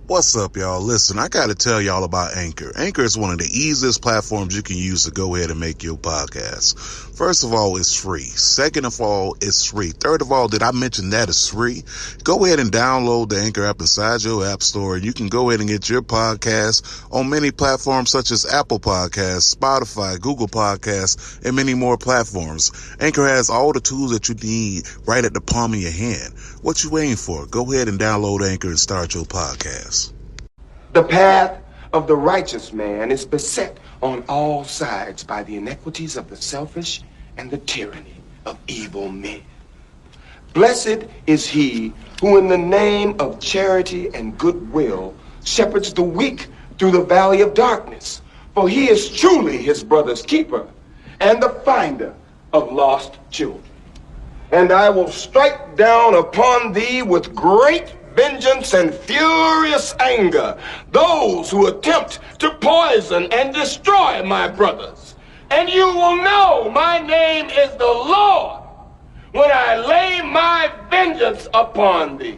What's up, y'all? Listen, I got to tell y'all about Anchor. Anchor is one of the easiest platforms you can use to go ahead and make your podcast. First of all, it's free. Second of all, it's free. Third of all, did I mention that it's free? Go ahead and download the Anchor app inside your app store, and you can go ahead and get your podcast on many platforms such as Apple Podcasts, Spotify, Google Podcasts, and many more platforms. Anchor has all the tools that you need right at the palm of your hand. What you waiting for? Go ahead and download Anchor and start your podcast. The path of the righteous man is beset on all sides by the inequities of the selfish and the tyranny of evil men. Blessed is he who in the name of charity and goodwill shepherds the weak through the valley of darkness, for he is truly his brother's keeper and the finder of lost children. And I will strike down upon thee with great vengeance and furious anger those who attempt to poison and destroy my brothers. And you will know my name is the Lord when I lay my vengeance upon thee.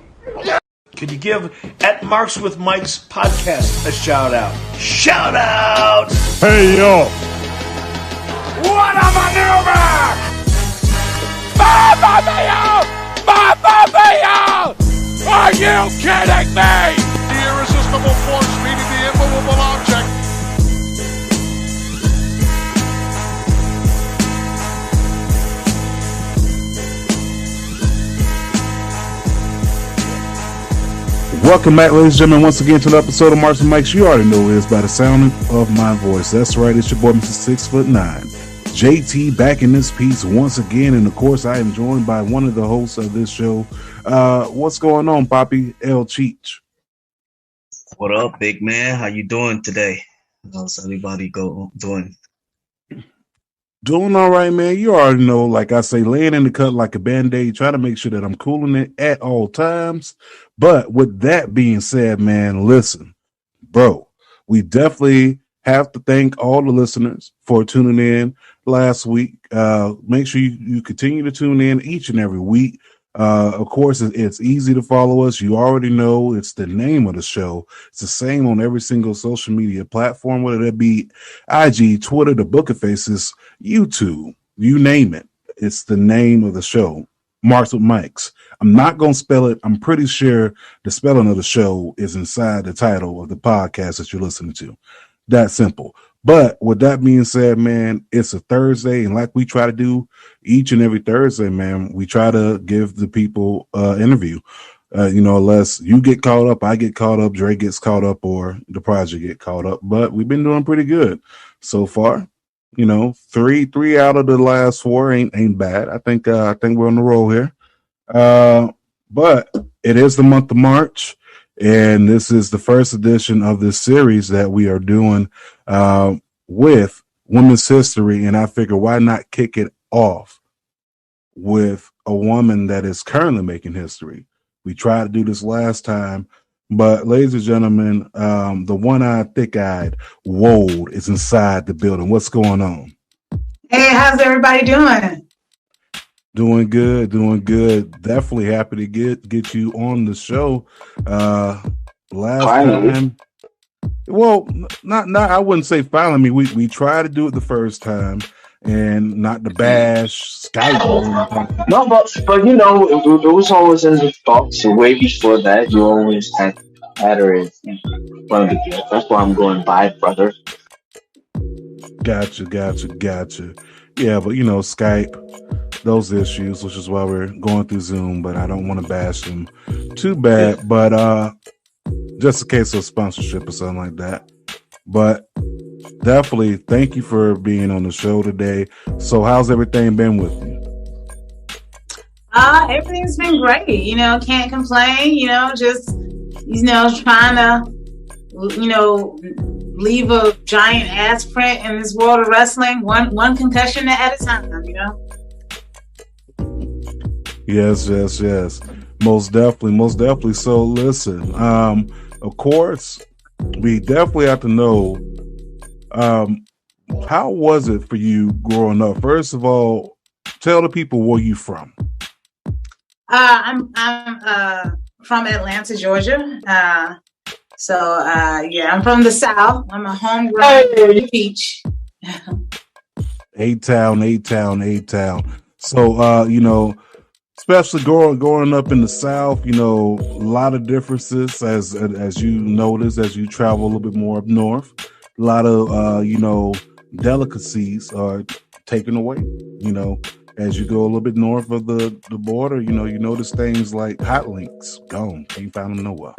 Could you give at Marks with Mike's podcast a shout out? Shout out! Hey yo! What a maneuver! Are you kidding me? The irresistible force meeting the immovable object. Welcome back, ladies and gentlemen, once again to the episode of Marks and Mikes. You already know it is by the sound of my voice. That's right, it's your boy, Mr. 6'9". JT back in this piece once again, and of course I am joined by one of the hosts of this show. What's going on, Poppy El Cheech? What up, big man? How you doing today? How's everybody doing? Doing all right, man. You already know, like I say, laying in the cut like a Band-Aid, trying to make sure that I'm cooling it at all times. But with that being said, man, listen, bro, we definitely have to thank all the listeners for tuning in last week. Make sure you continue to tune in each and every week. Of course, it's easy to follow us. You already know it's the name of the show. It's the same on every single social media platform, whether that be IG, Twitter, the Book of Faces, YouTube, you name it. It's the name of the show, Marks with Mikes. I'm not going to spell it. I'm pretty sure the spelling of the show is inside the title of the podcast that you're listening to. That simple. But with that being said, man, it's a Thursday, and like we try to do each and every Thursday, man, we try to give the people interview. Unless you get caught up, I get caught up, Dre gets caught up, or the project get caught up. But we've been doing pretty good so far. You know, three out of the last four ain't bad. I think we're on the roll here. But it is the month of March. And this is the first edition of this series that we are doing with Women's History. And I figure, why not kick it off with a woman that is currently making history? We tried to do this last time, but ladies and gentlemen, the one-eyed, thick-eyed Woad is inside the building. What's going on? Hey, how's everybody doing? Doing good. Definitely happy to get you on the show. Last time, well, not I wouldn't say finally. We tried to do it the first time, and not to bash Skype. No, but you know, it was always in the thoughts. So way before that, you always had her in one of the guests. That's why I'm going by, brother. Gotcha. Yeah, but you know, Skype, those issues, which is why we're going through Zoom, but I don't want to bash them too bad. But just in case of sponsorship or something like that. But definitely thank you for being on the show today. So how's everything been with you? Everything's been great. You know, can't complain. You know, just trying to leave a giant ass print in this world of wrestling, one concussion at a time. You know. Yes. Most definitely. So listen, of course, we definitely have to know, how was it for you growing up? First of all, tell the people where you from. I'm from Atlanta, Georgia. So I'm from the South. I'm a homegrown peach. A-Town. So, especially growing up in the South, a lot of differences as you notice as you travel a little bit more up north. A lot of delicacies are taken away. As you go a little bit north of the border, you notice things like hot links gone, can't find them nowhere.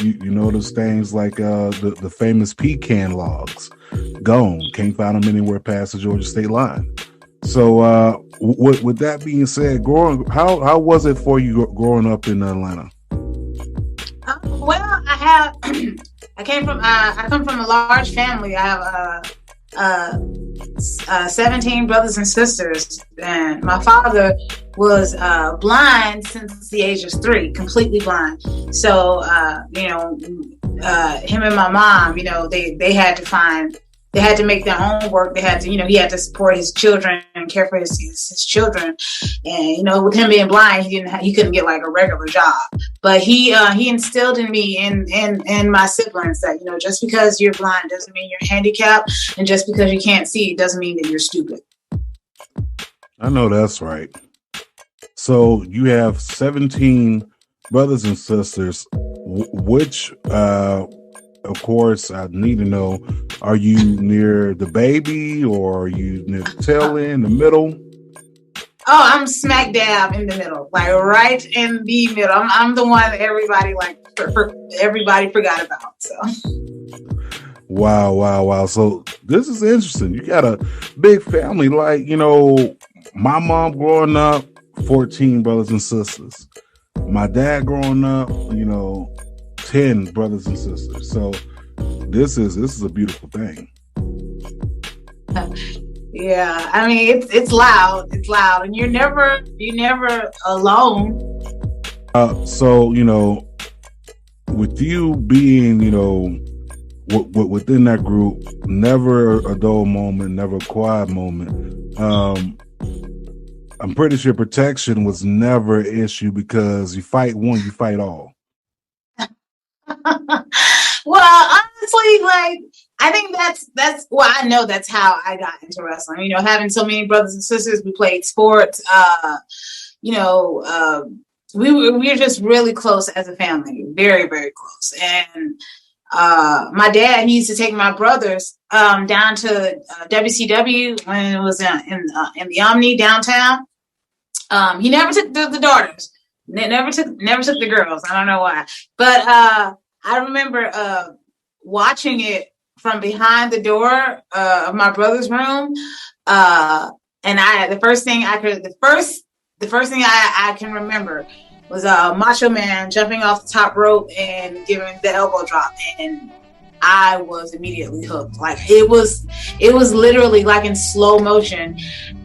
You notice things like the famous pecan logs gone, can't find them anywhere past the Georgia state line. So, with that being said, how was it for you growing up in Atlanta? Well, I come from a large family. I have 17 brothers and sisters, and my father was blind since the age of 3, completely blind. So, him and my mom, they had to make their own work. They had to, he had to support his children and care for his children. And, with him being blind, he couldn't get like a regular job. But he instilled in me and my siblings that, just because you're blind doesn't mean you're handicapped. And just because you can't see doesn't mean that you're stupid. I know that's right. So you have 17 brothers and sisters, which, of course, I need to know, are you near the baby or are you near the tail end, the middle? Oh, I'm smack dab in the middle, like right in the middle. I'm the one that everybody everybody forgot about. So. Wow. So this is interesting. You got a big family, like, my mom growing up, 14 brothers and sisters. My dad growing up, 10 brothers and sisters. So this is a beautiful thing. Yeah, I mean it's loud, and you're never alone. So with you being within that group, never a dull moment, never a quiet moment. I'm pretty sure protection was never an issue because you fight one, you fight all. Well, honestly, I think that's I know that's how I got into wrestling. Having so many brothers and sisters, we played sports. We were just really close as a family, very, very close. And my dad, he used to take my brothers down to WCW when it was in the Omni downtown. He never took the daughters. Never took the girls. I don't know why, but I remember watching it from behind the door of my brother's room, and the first thing I can remember was Macho Man jumping off the top rope and giving the elbow drop, and I was immediately hooked. Like it was literally like in slow motion,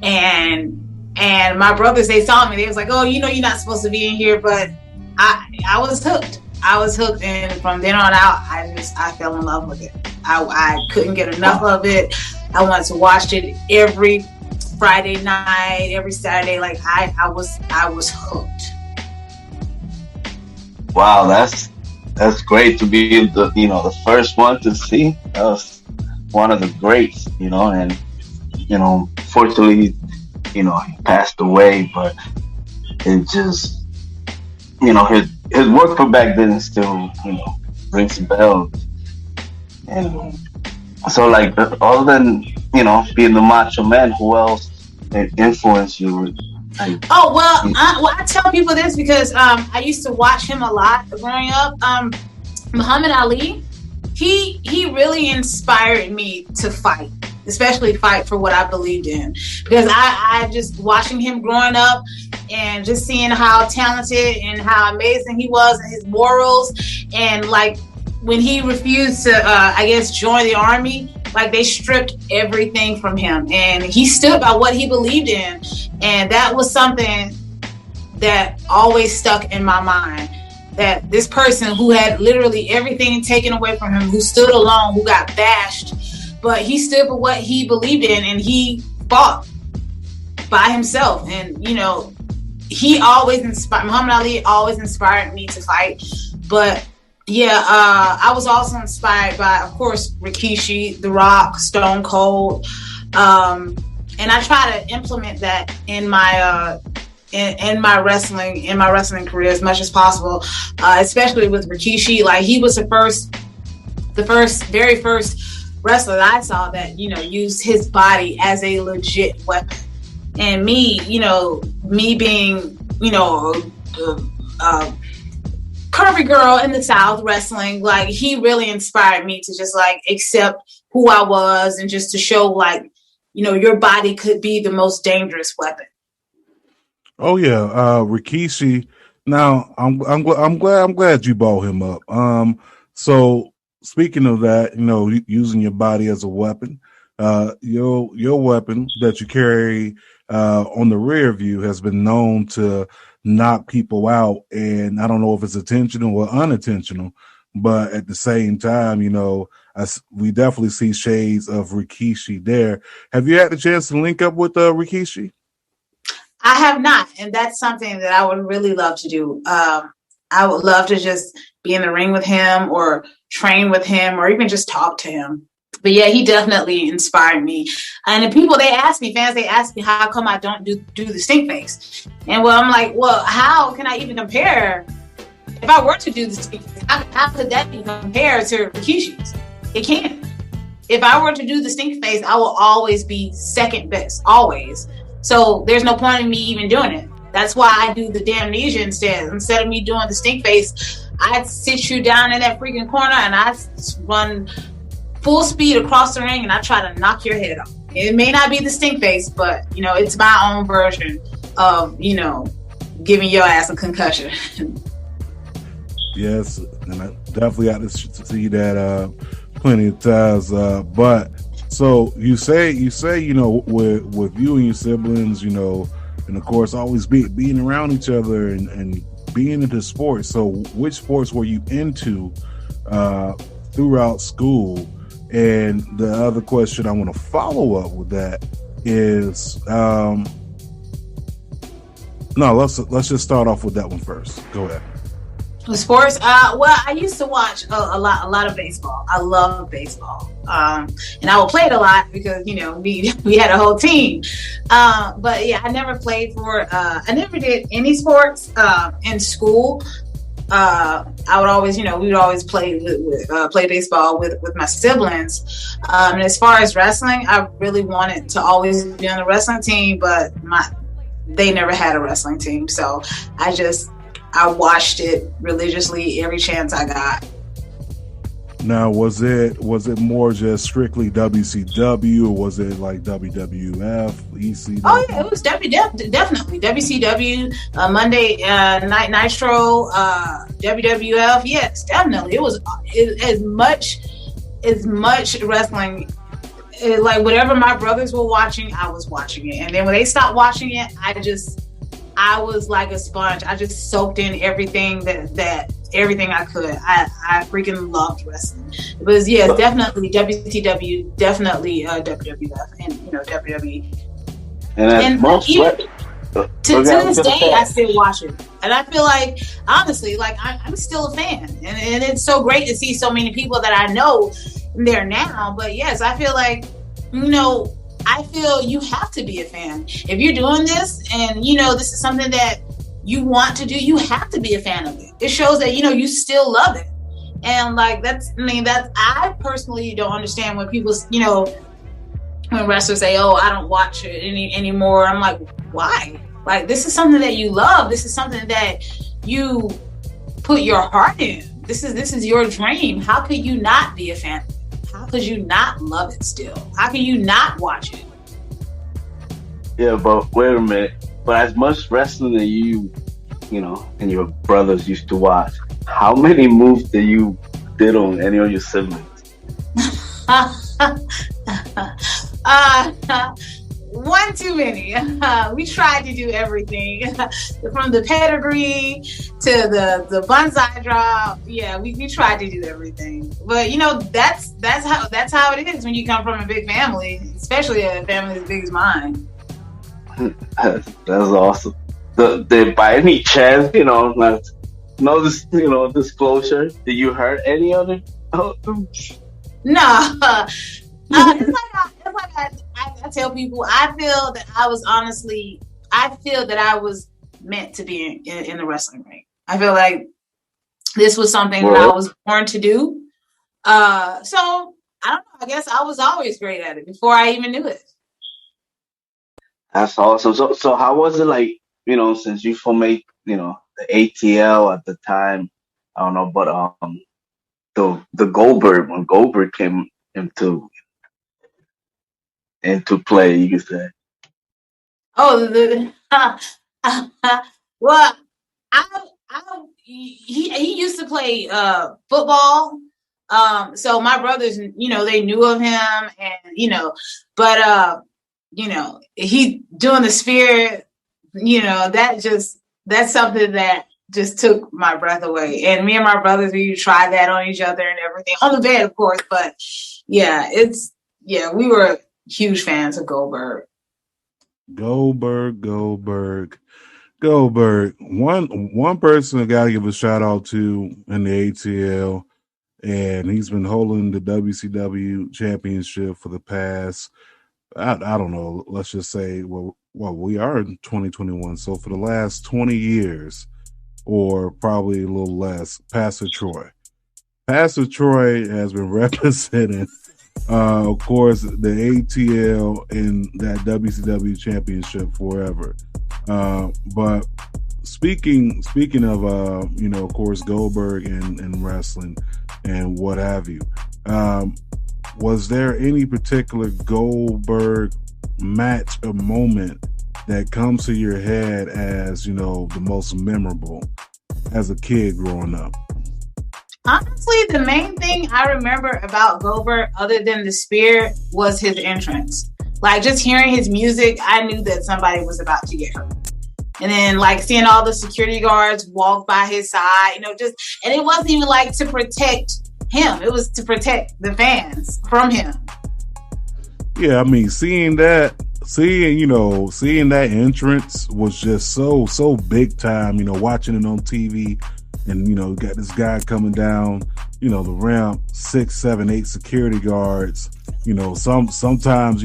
and my brothers, they saw me. They was like, "Oh, you're not supposed to be in here," but I was hooked. And from then on out, I fell in love with it. I couldn't get enough of it. I wanted to watch it every Friday night, every Saturday. Like I was hooked. Wow, that's great to be the first one to see. That was one of the greats, and fortunately, he passed away, but it just his work for back then still rings bells. And so other than being the Macho Man, who else influenced you? I tell people this because I used to watch him a lot growing up. Muhammad Ali, he really inspired me to fight, especially fight for what I believed in, because I just watching him growing up and just seeing how talented and how amazing he was and his morals, and when he refused to join the army, they stripped everything from him, and he stood by what he believed in, and that was something that always stuck in my mind. That this person who had literally everything taken away from him, who stood alone, who got bashed, but he stood for what he believed in, and he fought by himself. And he always inspired, Muhammad Ali always inspired me to fight. But Yeah, I was also inspired by, of course, Rikishi, The Rock, Stone Cold, and I try to implement that in my in my wrestling career as much as possible, especially with Rikishi. Like, he was very first wrestler that I saw that, you know, used his body as a legit weapon. And me, you know, me being, you know, curvy girl in the South wrestling, like, he really inspired me to just like accept who I was and just to show, like, you know, your body could be the most dangerous weapon. Oh yeah, Rikishi. Now I'm glad you brought him up. So speaking of that, you know, using your body as a weapon, your weapon that you carry on the rear view has been known to knock people out, and I don't know if it's intentional or unintentional, but at the same time, you know, we definitely see shades of Rikishi there. Have you had the chance to link up with Rikishi? I have not, and that's something that I would really love to do. I would love to just be in the ring with him, or train with him, or even just talk to him. But yeah, he definitely inspired me. And the people, fans, they ask me how come I don't do the stink face. And well, I'm like, well, how can I even compare? If I were to do the stink face, how could that be compared to Rikishi's? It can't. If I were to do the stink face, I will always be second best, always. So there's no point in me even doing it. That's why I do the Damnesia instead. Instead of me doing the stink face, I sit you down in that freaking corner and I run full speed across the ring and I try to knock your head off. It may not be the stink face, but, you know, it's my own version of, you know, giving your ass a concussion. Yes, and I definitely got to see that plenty of times. But so you say, you know, with you and your siblings, you know, and of course always being around each other and being into sports. So which sports were you into throughout school? And the other question I want to follow up with that is, no, let's just start off with that one first. Go ahead. Sports, well, I used to watch a lot of baseball. I love baseball, and I would play it a lot because, you know, we had a whole team. But yeah, I never played I never did any sports in school. I would always, you know, we would always play baseball with my siblings. And as far as wrestling, I really wanted to always be on the wrestling team, but they never had a wrestling team, so I watched it religiously every chance I got. Now, was it more just strictly WCW, or was it like WWF, ECW? Oh yeah, it was definitely WCW, Monday Night Nitro, WWF. Yes, definitely. It was as much wrestling. Like, whatever my brothers were watching, I was watching it, and then when they stopped watching it, I was like a sponge. I just soaked in everything everything I could. I freaking loved wrestling. It was, yeah, definitely WCW, definitely WWF, and, you know, WWE. And to this day, I still watch it, and I feel like, honestly, like, I'm still a fan, and it's so great to see so many people that I know there now. But yes, I feel like, you know, I feel you have to be a fan. If you're doing this and, you know, this is something that you want to do, you have to be a fan of it. It shows that, you know, you still love it. And like, I personally don't understand when people, you know, when wrestlers say, oh, I don't watch it anymore. I'm like, why? Like, this is something that you love. This is something that you put your heart in. This is your dream. How could you not be a fan? How could you not love it still? How can you not watch it? Yeah, but wait a minute. But as much wrestling that you know, and your brothers used to watch, how many moves that you did on any of your siblings? One too many. We tried to do everything, from the pedigree to the bonsai drop. Yeah, we tried to do everything. But, you know, that's how it is when you come from a big family, especially a family as big as mine. That's awesome. By any chance, you know, No, disclosure. Did you hurt any other? Oh, No. I tell people, I feel that I was meant to be in the wrestling ring. I feel like this was something that I was born to do. So I don't know. I guess I was always great at it before I even knew it. That's awesome. So how was it like? Since you formate, the ATL at the time. I don't know, but the Goldberg when Goldberg came into play, you could say. Oh, well, he used to play football. So my brothers, they knew of him, and but he doing the spirit, that's something that just took my breath away. And me and my brothers, we tried that on each other and everything on the bed, of course. But yeah, we were huge fans of Goldberg. Goldberg. One person I gotta give a shout out to in the ATL, and he's been holding the WCW championship for the past, I don't know, let's just say, well, we are in 2021, so for the last 20 years, or probably a little less, Pastor Troy. Pastor Troy has been representing, of course, the ATL in that WCW championship forever. But speaking of, of course, Goldberg and wrestling and what have you, was there any particular Goldberg match or moment that comes to your head as, the most memorable as a kid growing up? Honestly, the main thing I remember about Goldberg, other than the spirit, was his entrance. Like, just hearing his music, I knew that somebody was about to get hurt. And then, like, seeing all the security guards walk by his side, and it wasn't even like to protect him. It was to protect the fans from him. Yeah, I mean, seeing that entrance was just so big time, watching it on TV. And, got this guy coming down, the ramp, 6, 7, 8 security guards, sometimes,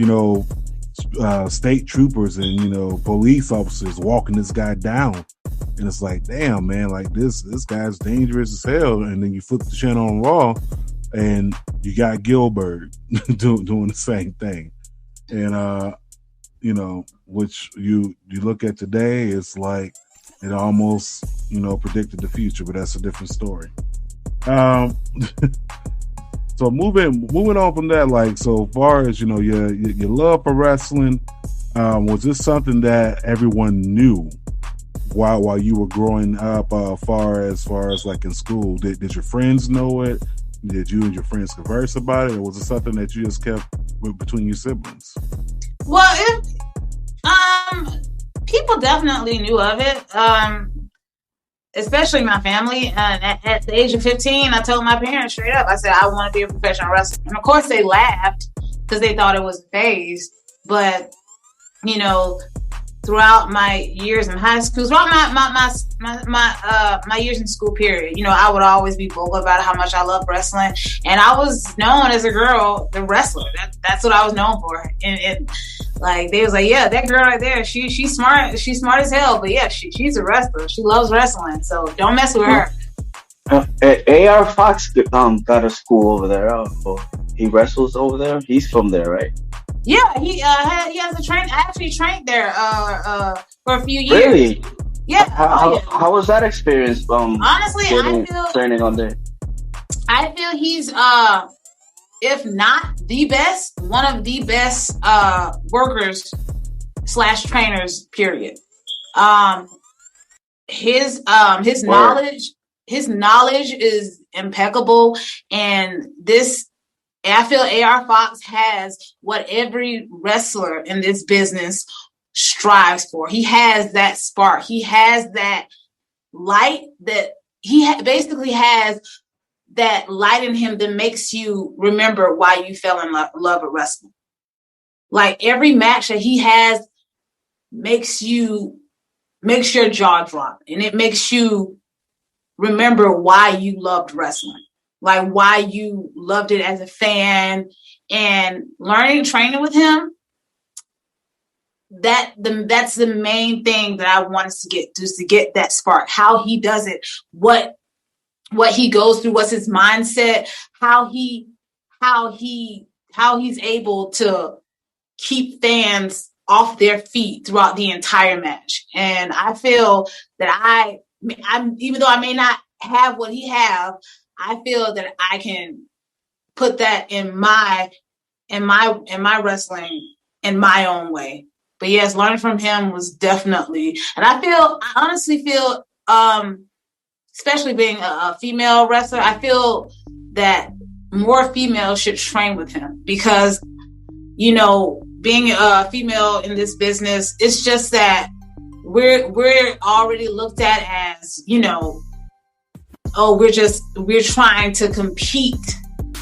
state troopers and, police officers walking this guy down. And it's like, damn, man, like this guy's dangerous as hell. And then you flip the channel on Raw and you got Gilbert doing the same thing. And, which you look at today, it's like, it almost, predicted the future, but that's a different story. So moving on from that, like, so far as, your love for wrestling, was this something that everyone knew while you were growing up, far as like in school? Did your friends know it? Did you and your friends converse about it? Or was it something that you just kept between your siblings? Well, people definitely knew of it, especially my family. And at the age of 15, I told my parents straight up, I said, I want to be a professional wrestler. And of course they laughed because they thought it was a phase. But, throughout my years in high school, throughout my years in school period, I would always be vocal about how much I love wrestling. And I was known as a girl, the wrestler. That's what I was known for. And like, they was like, yeah, that girl right there, she's smart. She's smart as hell. But yeah, she's a wrestler. She loves wrestling. So don't mess with her. AR Fox got a school over there. He wrestles over there. He's from there, right? Yeah, he has a train. I actually trained there for a few years. Really? Yeah. How was that experience? Honestly, I feel training on there. I feel he's if not the best, one of the best workers / trainers. Period. His knowledge is impeccable, and I feel AR Fox has what every wrestler in this business strives for. He has that spark. He has that light that basically has that light in him that makes you remember why you fell in love with wrestling. Like, every match that he has makes your jaw drop, and it makes you remember why you loved wrestling, like why you loved it as a fan, and training with him. That's the main thing that I want us to get, just to get that spark. How he does it, what he goes through, what's his mindset, how he's able to keep fans off their feet throughout the entire match. And I feel that I'm even though I may not have what he have, I feel that I can put that in my wrestling in my own way. But yes, learning from him was definitely, and I honestly feel, especially being a female wrestler, I feel that more females should train with him, because, you know, being a female in this business, it's just that we're already looked at as, you know, oh, we're trying to compete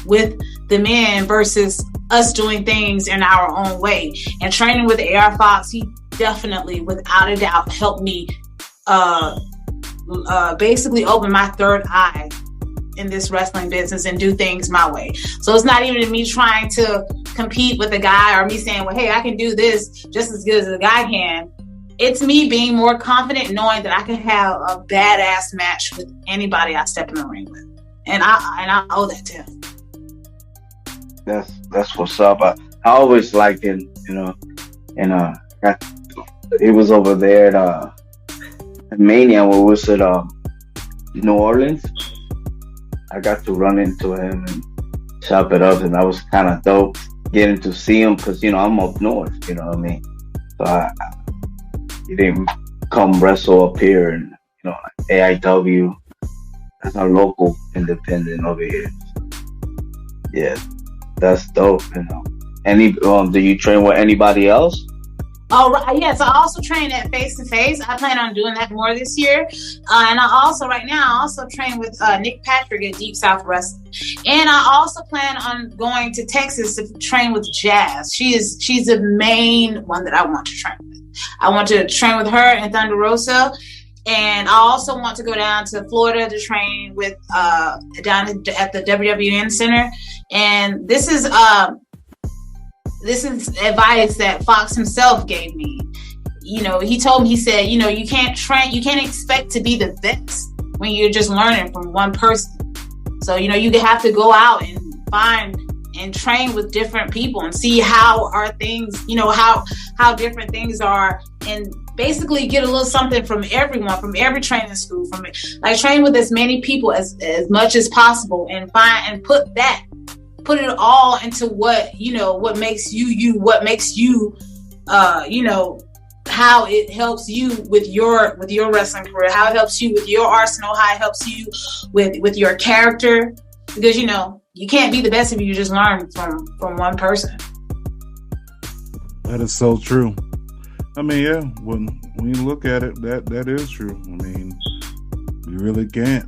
with the men versus us doing things in our own way. And training with AR Fox, he definitely, without a doubt, helped me basically open my third eye in this wrestling business and do things my way. So it's not even me trying to compete with a guy or me saying, well, hey, I can do this just as good as a guy can. It's me being more confident, knowing that I can have a badass match with anybody I step in the ring with. And I owe that to him. That's what's up. I always liked it, you know, and it was over there at Mania, where was it, New Orleans. I got to run into him and chop it up, and that was kind of dope getting to see him, because, you know, I'm up north, you know what I mean? So he didn't come wrestle up here, and, you know, AIW, that's our local independent over here. Yeah, that's dope, you know. Do you train with anybody else? Oh, yes. I also train at Face to Face. I plan on doing that more this year. And I also, right now, I also train with Nick Patrick at Deep South Wrestling. And I also plan on going to Texas to train with Jazz. She's the main one that I want to train with. I want to train with her and Thunder Rosa. And I also want to go down to Florida to train with down at the WWN Center. And this is advice that Fox himself gave me. You know, he told me, he said, you know, you can't expect to be the best when you're just learning from one person. So, you know, you have to go out and find and train with different people and see how are things, you know, how different things are, and basically get a little something from everyone, from every training school, train with as many people as much as possible, and put it all into what, you know, what makes you, what makes you, you know, how it helps you with your wrestling career, how it helps you with your arsenal, how it helps you with your character, because, you know, you can't be the best if you just learn from one person. That is so true. I mean, yeah, when you look at it, that is true. I mean, you really can't.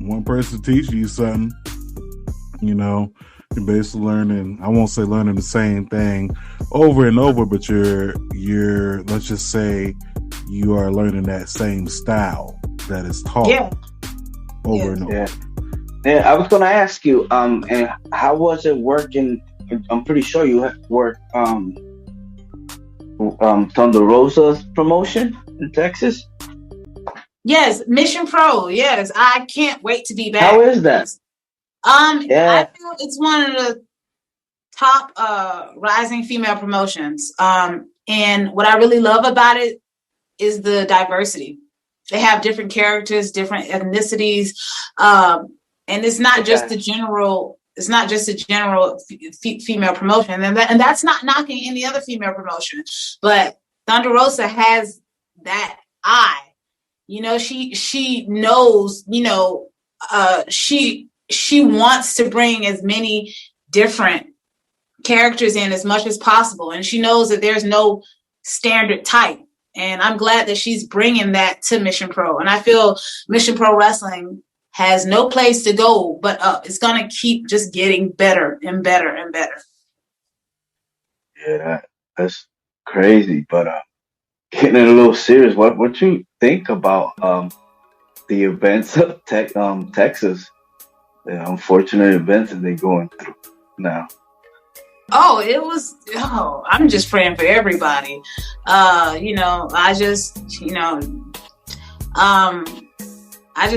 One person teach you something, you know, you're basically learning, I won't say learning the same thing over and over, but you're let's just say you are learning that same style that is taught over and over. Yeah. Yeah, I was gonna ask you, and how was it working? I'm pretty sure you worked Thunder Rosa's promotion in Texas. Yes, Mission Pro. Yes, I can't wait to be back. How is that? I feel it's one of the top rising female promotions. And what I really love about it is the diversity. They have different characters, different ethnicities, and it's not just the general. It's not just a general female promotion, and that's not knocking any other female promotion. But Thunder Rosa has that eye. You know, she knows. You know, she wants to bring as many different characters in as much as possible, and she knows that there's no standard type. And I'm glad that she's bringing that to Mission Pro. And I feel Mission Pro Wrestling has no place to go but up. It's going to keep just getting better and better and better. Yeah, that's crazy. But getting a little serious, what you think about the events of Texas, the unfortunate events that they're going through now. Oh, I'm just praying for everybody. I just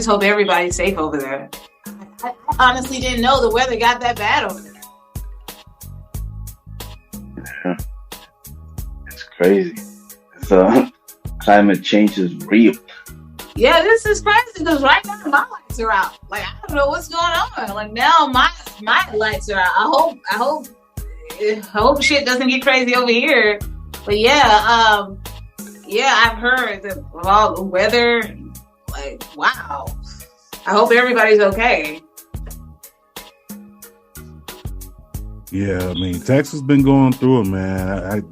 hope everybody's safe over there. I honestly didn't know the weather got that bad over there. Yeah. It's crazy. Climate change is real. Yeah, this is crazy because right now my lights are out. Like, I don't know what's going on. Like, now my lights are out. I hope shit doesn't get crazy over here. But yeah, I've heard that of all the weather. Like, wow. I hope everybody's okay. Yeah, I mean, Texas been going through it, man.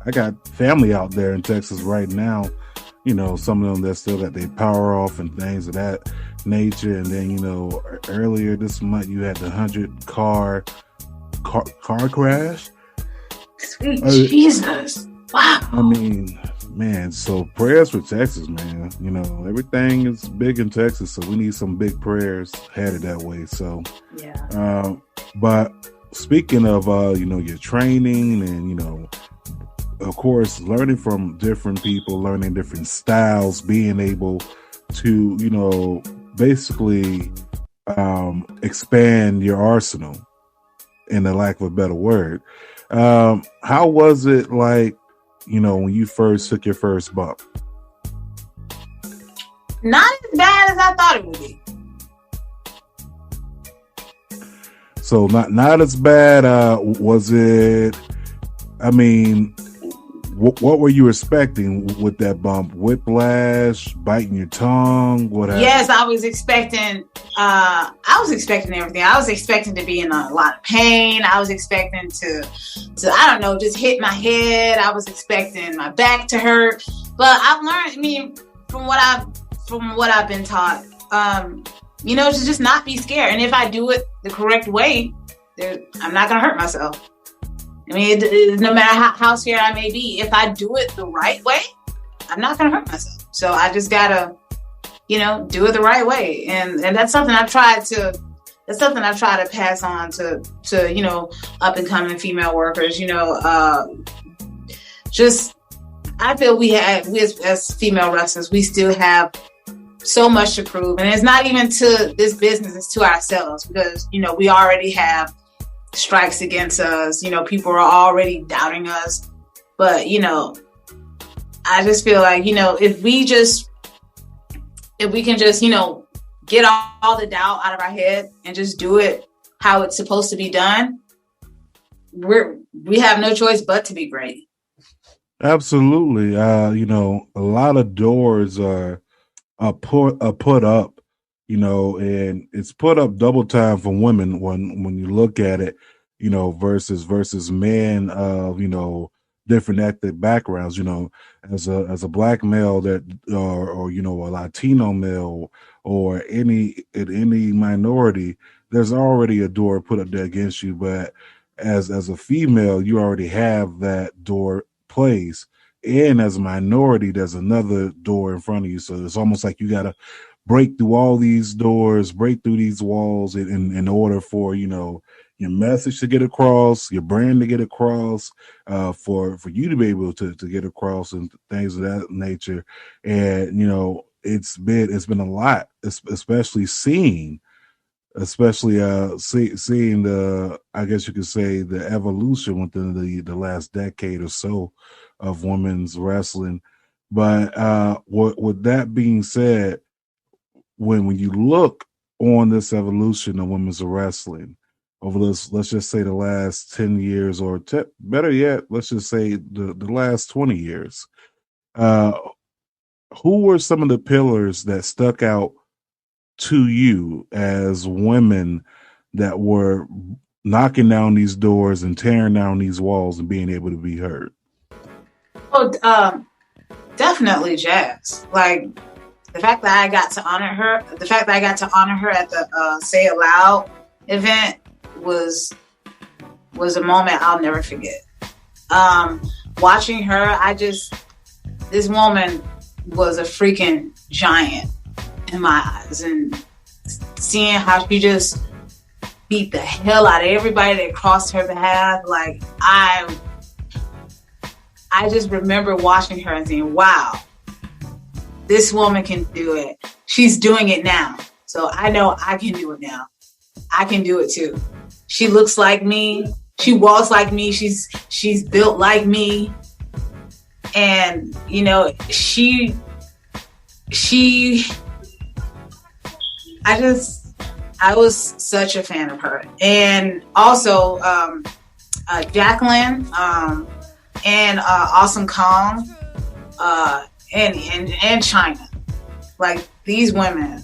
I got family out there in Texas right now. You know, some of them that still got their power off and things of that nature. And then, you know, earlier this month you had the 100 car crash. Sweet Jesus! Wow. I mean, man. So prayers for Texas, man. You know, everything is big in Texas, so we need some big prayers headed that way. So yeah. But speaking of, you know, your training and, you know, of course, learning from different people, learning different styles, being able to, you know, basically expand your arsenal, in the lack of a better word. How was it like, you know, when you first took your first bump? Not as bad as I thought it would be. So not as bad. Was it? I mean, what were you expecting with that bump? Whiplash, biting your tongue? What happened? Yes, I was expecting. I was expecting everything. I was expecting to be in a lot of pain. I was expecting to I don't know, just hit my head. I was expecting my back to hurt. But I've learned. I mean, from what I've been taught, you know, to just not be scared. And if I do it the correct way, I'm not gonna hurt myself. I mean, no matter how scared I may be, if I do it the right way, I'm not gonna hurt myself. So I just gotta, you know, do it the right way, and that's something I've tried to pass on to you know, up and coming female workers. You know, just I feel we as female wrestlers, we still have so much to prove, and it's not even to this business; it's to ourselves, because you know we already have strikes against us. You know, people are already doubting us. But, you know, I just feel like, you know, if we can just, you know, get all the doubt out of our head and just do it how it's supposed to be done, we have no choice but to be great. Absolutely. You know, a lot of doors are put up, you know, and it's put up double time for women when you look at it, you know, versus men of, you know, different ethnic backgrounds. You know, as a black male that or you know, a Latino male or any minority, there's already a door put up there against you. But as a female, you already have that door placed, and as a minority, there's another door in front of you. So it's almost like you gotta break through all these doors, break through these walls in order for, you know, your message to get across, your brand to get across, for you to be able to get across and things of that nature. And, you know, it's been a lot, especially seeing the, I guess you could say, the evolution within the last decade or so of women's wrestling. But with that being said, when you look on this evolution of women's wrestling over this, let's just say the last 10 years, or better yet, let's just say the last 20 years, who were some of the pillars that stuck out to you as women that were knocking down these doors and tearing down these walls and being able to be heard? Oh, definitely Jazz. Like, the fact that I got to honor her at the Say It Loud event was a moment I'll never forget. Watching her, this woman was a freaking giant. in my eyes, and seeing how she just beat the hell out of everybody that crossed her path. Like, I just remember watching her and thinking, wow, this woman can do it. She's doing it now. So I know I can do it now. I can do it too. She looks like me. She walks like me. She's built like me. And, you know, I was such a fan of her. And also, Jacqueline, and Awesome Kong, and China. Like, these women,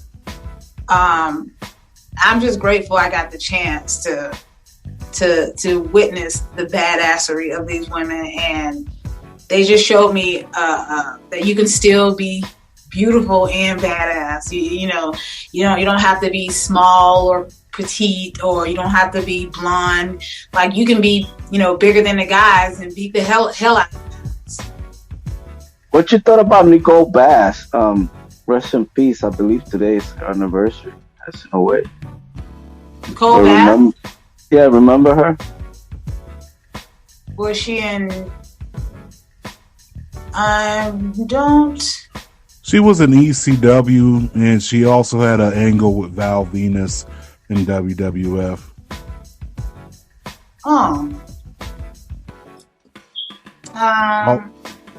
I'm just grateful I got the chance to witness the badassery of these women, and they just showed me that you can still be beautiful and badass. You know, you don't have to be small or petite, or you don't have to be blonde. Like, you can be, you know, bigger than the guys and beat the hell out of them. What you thought about Nicole Bass? Rest in peace. I believe today is her anniversary. Passing away. Nicole Bass? Remember her? Was she in? I don't. She was in ECW, and she also had an angle with Val Venus in WWF. Oh.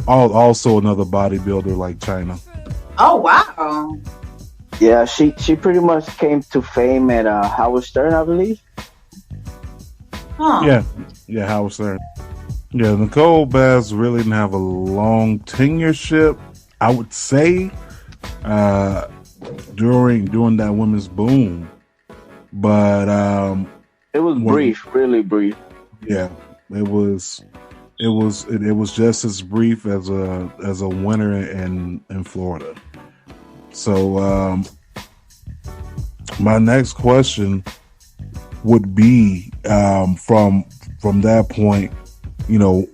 Also another bodybuilder like China. Oh, wow. Yeah, she pretty much came to fame at Howard Stern, I believe. Huh. Yeah, Howard Stern. Yeah, Nicole Bass really didn't have a long tenureship, I would say, during that women's boom. But it was brief, really brief. Yeah, it was just as brief as a winter in Florida. So my next question would be, from that point, you know,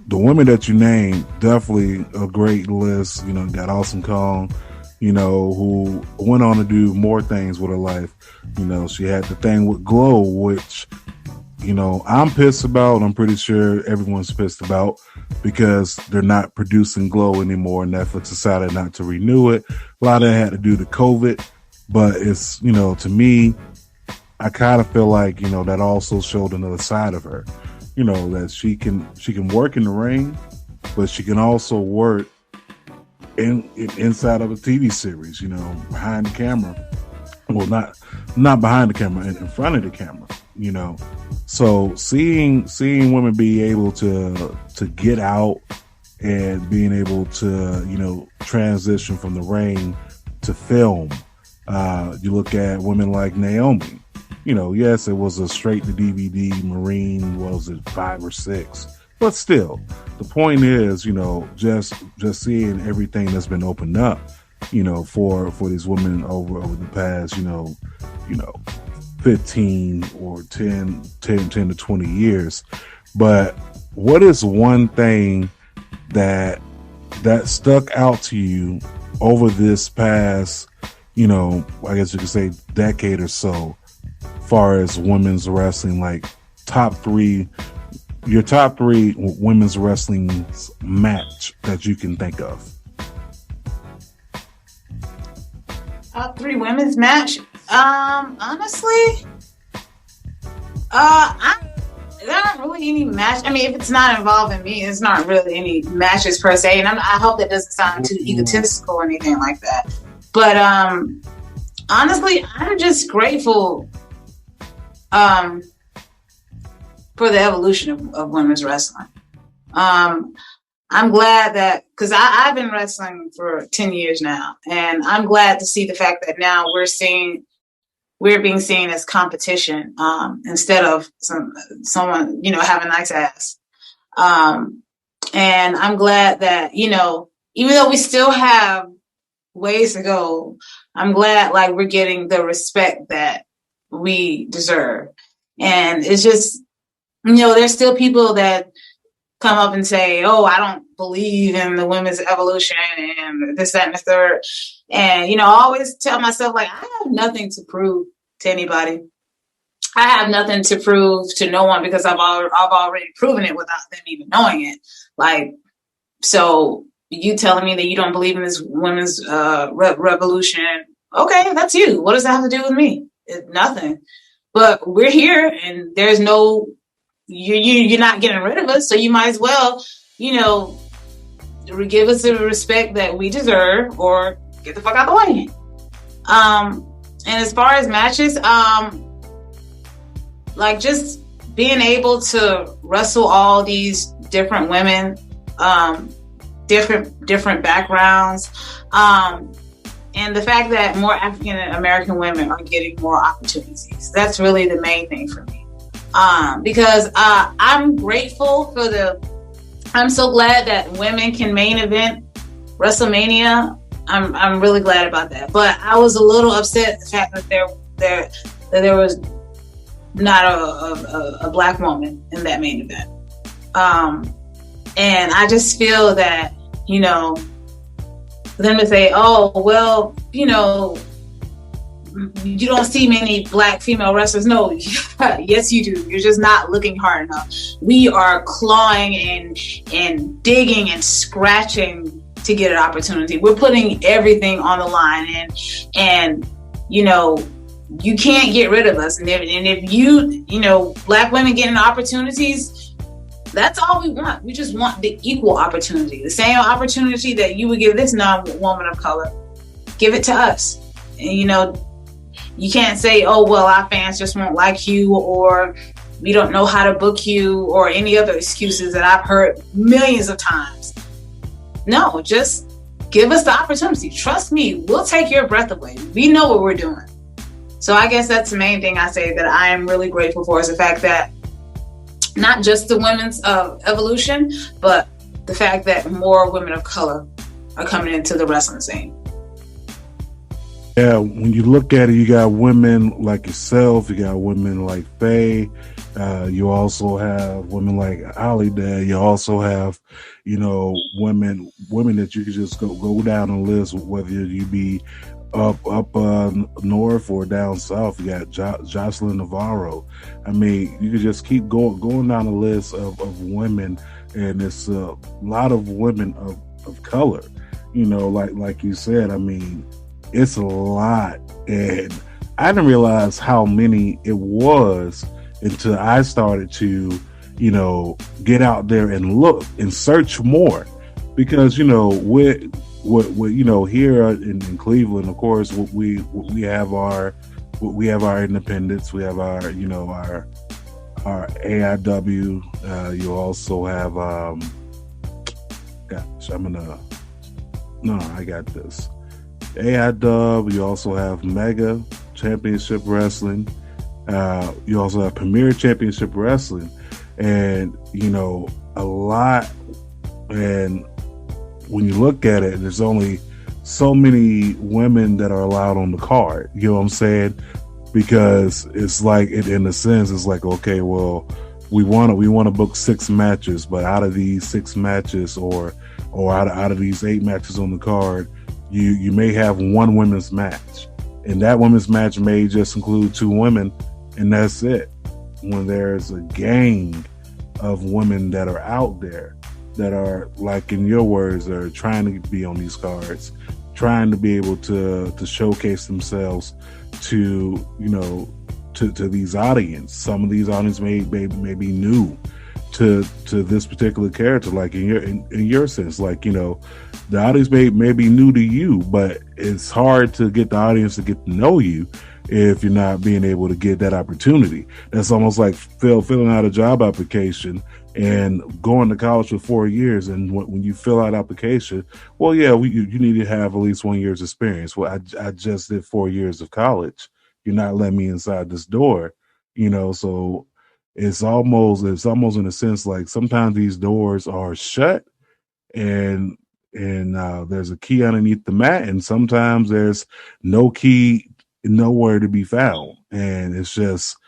the women that you named, definitely a great list. You know, got Awesome Kong, you know, who went on to do more things with her life. You know, she had the thing with Glow, which, you know, I'm pissed about. I'm pretty sure everyone's pissed about, because they're not producing Glow anymore. Netflix decided not to renew it. A lot of it had to do with COVID, but it's, you know, to me, I kind of feel like, you know, that also showed another side of her. You know, that she can work in the ring, but she can also work inside of a TV series, you know, behind the camera. Well, not behind the camera, in front of the camera, you know. So seeing women be able to get out and being able to, you know, transition from the ring to film. You look at women like Naomi. You know, yes, it was a straight to DVD Marine, what was it, 5 or 6, but still, the point is, you know, just seeing everything that's been opened up, you know, for these women over the past, you know, 15 or 10 to 20 years. But what is one thing that stuck out to you over this past, you know, I guess you could say decade or so, far as women's wrestling, like your top three women's wrestling match that you can think of? Top 3 women's match? Honestly, there aren't really any match. I mean, if it's not involving me, it's not really any matches per se. And I hope that doesn't sound too egotistical or anything like that. But honestly, I'm just grateful for the evolution of women's wrestling. I'm glad that, because I've been wrestling for 10 years now, and I'm glad to see the fact that now we're being seen as competition, instead of someone, you know, having a nice ass. And I'm glad that, you know, even though we still have ways to go, I'm glad, like, we're getting the respect that we deserve. And it's just, you know, there's still people that come up and say, oh, I don't believe in the women's evolution and this, that, and the third. And, you know, I always tell myself, like, I have nothing to prove to anybody. I have nothing to prove to no one because I've already proven it without them even knowing it. Like, so you telling me that you don't believe in this women's revolution? Okay, that's you. What does that have to do with me? Nothing. But we're here, and there's no you're not getting rid of us, so you might as well, you know, give us the respect that we deserve, or get the fuck out of the way. And as far as matches, like just being able to wrestle all these different women, different backgrounds, and the fact that more African American women are getting more opportunities. That's really the main thing for me. Because I'm grateful for I'm so glad that women can main event WrestleMania. I'm really glad about that. But I was a little upset at the fact that there was not a black woman in that main event. And I just feel that, you know, for them to say, oh, well, you know, you don't see many black female wrestlers. No, yes, you do. You're just not looking hard enough. We are clawing and digging and scratching to get an opportunity. We're putting everything on the line, and you know, you can't get rid of us. And if you know, black women getting opportunities, that's all we want. We just want the equal opportunity, the same opportunity that you would give this non-woman of color. Give it to us. And, you know, you can't say, oh, well, our fans just won't like you, or we don't know how to book you, or any other excuses that I've heard millions of times. No, just give us the opportunity. Trust me, we'll take your breath away. We know what we're doing. So I guess that's the main thing I say that I am really grateful for, is the fact that not just the women's evolution, but the fact that more women of color are coming into the wrestling scene. Yeah, when you look at it, you got women like yourself, you got women like Faye, you also have women like Ali there, you also have, you know, women that you could just go down the list, whether you be up north or down south. You got Jocelyn Navarro. I mean, you could just keep going down the list of women, and it's a lot of women of color. You know, like you said, I mean, it's a lot, and I didn't realize how many it was until I started to, you know, get out there and look and search more, because, you know, what you know, here in Cleveland, of course, we have our independents, we have our, you know, our AIW. You also have I got this. AIW, you also have Mega Championship Wrestling. You also have Premier Championship Wrestling, and, you know, a lot. And when you look at it, there's only so many women that are allowed on the card. You know what I'm saying? Because it's like, in a sense, it's like, okay, well, we want to book 6 matches, but out of these 6 matches, or out of these 8 matches on the card, you may have one women's match, and that women's match may just include 2 women, and that's it. When there's a gang of women that are out there that are, like in your words, are trying to be on these cards, trying to be able to showcase themselves to, you know, to these audience. Some of these audience may be new to this particular character, like in your sense, like, you know, the audience may be new to you, but it's hard to get the audience to get to know you if you're not being able to get that opportunity. That's almost like filling out a job application and going to college for 4 years, and when you fill out application, well, yeah, you need to have at least 1 year's experience. Well, I just did 4 years of college. You're not letting me inside this door, you know. So it's almost in a sense like sometimes these doors are shut, and there's a key underneath the mat, and sometimes there's no key nowhere to be found. And it's just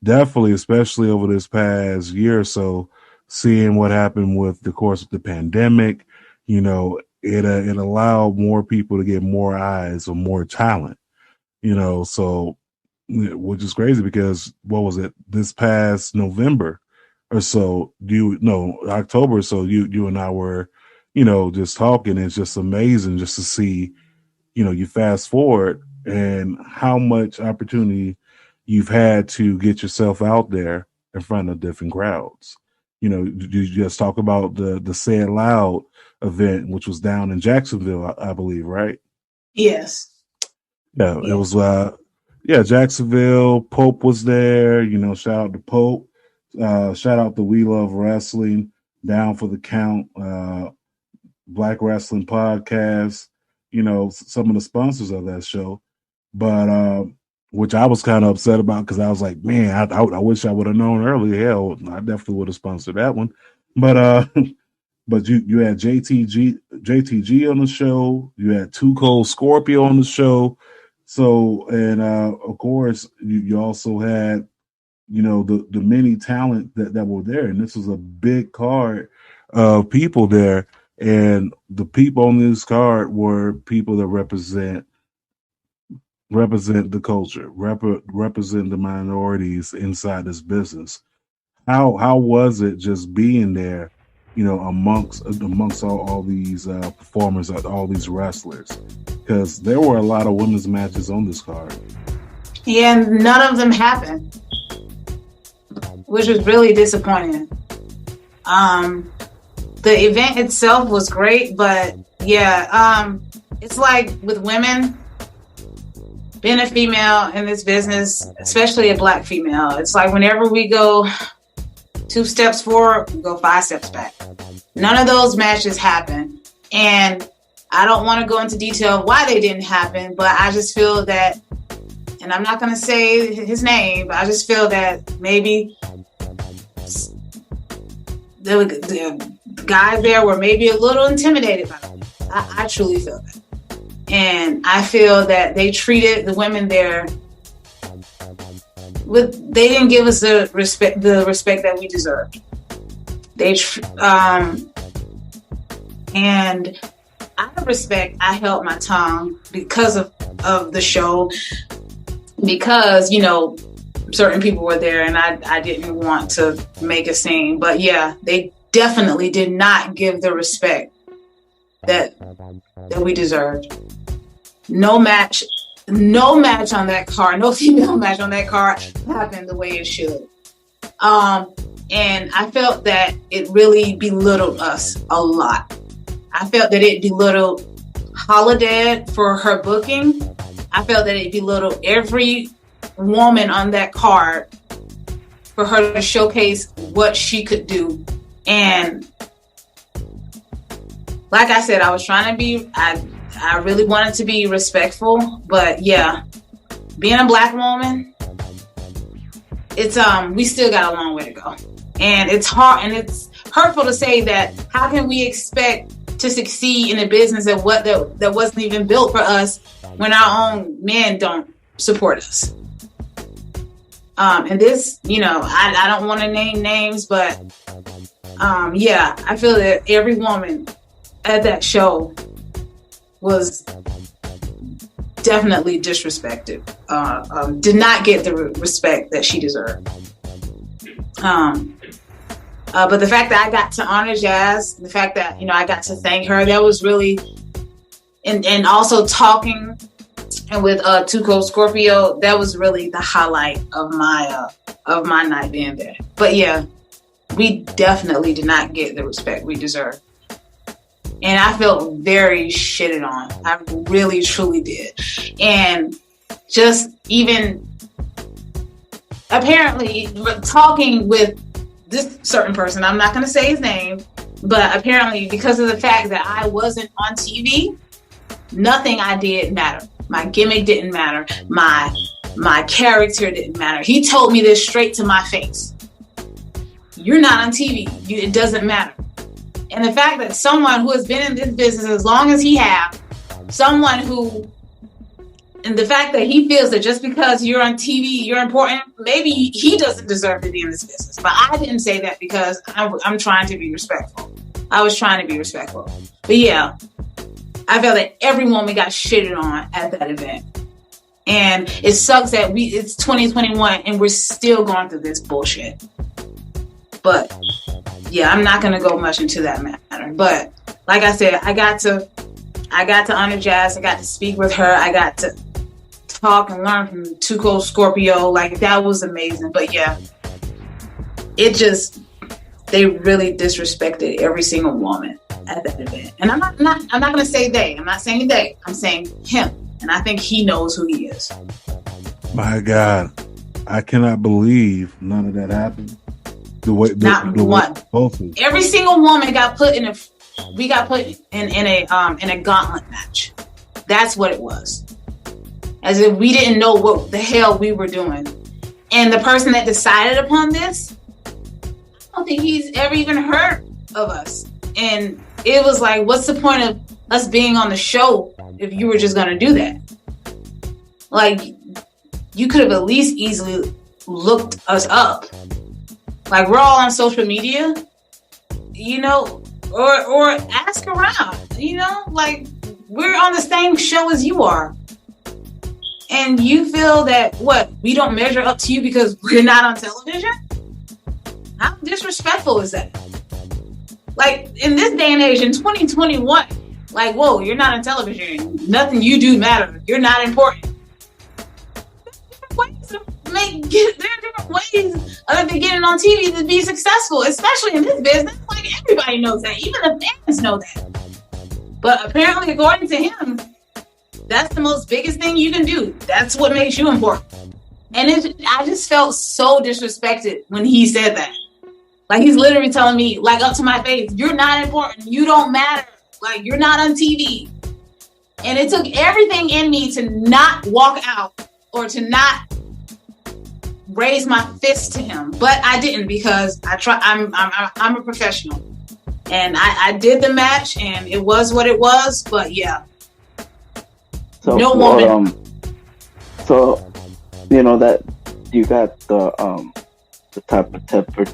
definitely, especially over this past year or so, seeing what happened with the course of the pandemic, you know, it allowed more people to get more eyes or more talent, you know, so which is crazy because what was it this past November or so, October, so you and I were, you know, just talking. It's just amazing just to see, you know, you fast forward and how much opportunity you've had to get yourself out there in front of different crowds. You know, you just talk about the Say It Loud event, which was down in Jacksonville, I believe, right? Yes. Yeah, it was. Jacksonville. Pope was there. You know, shout out to Pope. Shout out to We Love Wrestling, Down for the Count, Black Wrestling Podcast. You know, some of the sponsors of that show, but which I was kind of upset about because I was like, man, I wish I would have known earlier. Hell, I definitely would have sponsored that one. But but you had JTG on the show. You had Too Cold Scorpio on the show. So, and of course, you also had, you know, the many talent that were there. And this was a big card of people there. And the people on this card were people that represent the culture, represent the minorities inside this business. How was it just being there, you know, amongst all these performers, all these wrestlers? Because there were a lot of women's matches on this card. Yeah, and none of them happened, which was really disappointing. The event itself was great, but yeah, it's like with women, being a female in this business, especially a Black female, it's like whenever we go 2 steps forward, we go 5 steps back. None of those matches happened. And I don't want to go into detail of why they didn't happen, but I just feel that, and I'm not going to say his name, but I just feel that maybe the guys there were maybe a little intimidated by them. I truly feel that. And I feel that they treated the women there they didn't give us the respect that we deserved. And out of respect, I held my tongue because of the show, because, you know, certain people were there and I didn't want to make a scene. But yeah, they definitely did not give the respect that we deserved. No match on that card, no female match on that card happened the way it should. And I felt that it really belittled us a lot. I felt that it belittled Holiday for her booking. I felt that it belittled every woman on that card for her to showcase what she could do. And like I said, I was trying to be, I really wanted to be respectful, but yeah, being a Black woman, it's we still got a long way to go. And it's hard and it's hurtful to say that how can we expect to succeed in a business that wasn't even built for us when our own men don't support us. And this, you know, I don't want to name names, but yeah, I feel that every woman at that show was definitely disrespected, did not get the respect that she deserved. But the fact that I got to honor Jazz, the fact that, you know, I got to thank her, that was really, and also talking and with Too Cold Scorpio, that was really the highlight of my night being there. But yeah, we definitely did not get the respect we deserved. And I felt very shitted on. I really, truly did. And just even apparently talking with this certain person, I'm not going to say his name, but apparently because of the fact that I wasn't on TV, nothing I did mattered. My gimmick didn't matter. My character didn't matter. He told me this straight to my face. You're not on TV. It doesn't matter. And the fact that someone who has been in this business as long as he has, someone who And the fact that he feels that just because you're on TV, you're important, maybe he doesn't deserve to be in this business. But I didn't say that because I'm trying to be respectful. I was trying to be respectful. But yeah, I felt that every woman got shitted on at that event. And it sucks that it's 2021 and we're still going through this bullshit. But yeah, I'm not going to go much into that matter. But like I said, I got to honor Jazz. I got to speak with her. I got to talk and learn from Tuco Scorpio. Like, that was amazing. But yeah, they really disrespected every single woman at that event. And I'm not going to say they. I'm not saying they. I'm saying him. And I think he knows who he is. My God, I cannot believe none of that happened. Not one. Every single woman got put in a gauntlet match. That's what it was. As if we didn't know what the hell we were doing. And the person that decided upon this, I don't think he's ever even heard of us. And it was like, what's the point of us being on the show if you were just going to do that? Like, you could have at least easily looked us up. Like, we're all on social media, or ask around, like, we're on the same show as you are. And you feel that, we don't measure up to you because we're not on television? How disrespectful is that? Like, in this day and age, in 2021, like, whoa, you're not on television. Nothing you do matters. You're not important. There are different ways other than getting on TV to be successful, especially in this business. Like, everybody knows that. Even the fans know that. But apparently, according to him, that's the most biggest thing you can do. That's what makes you important. And I just felt so disrespected when he said that. Like, he's literally telling me, like, up to my face, you're not important. You don't matter. Like, you're not on TV. And it took everything in me to not walk out or to not raise my fist to him. But I didn't, because I'm a professional. And I did the match, and it was what it was. But yeah. So, no woman. That you got the type of temper,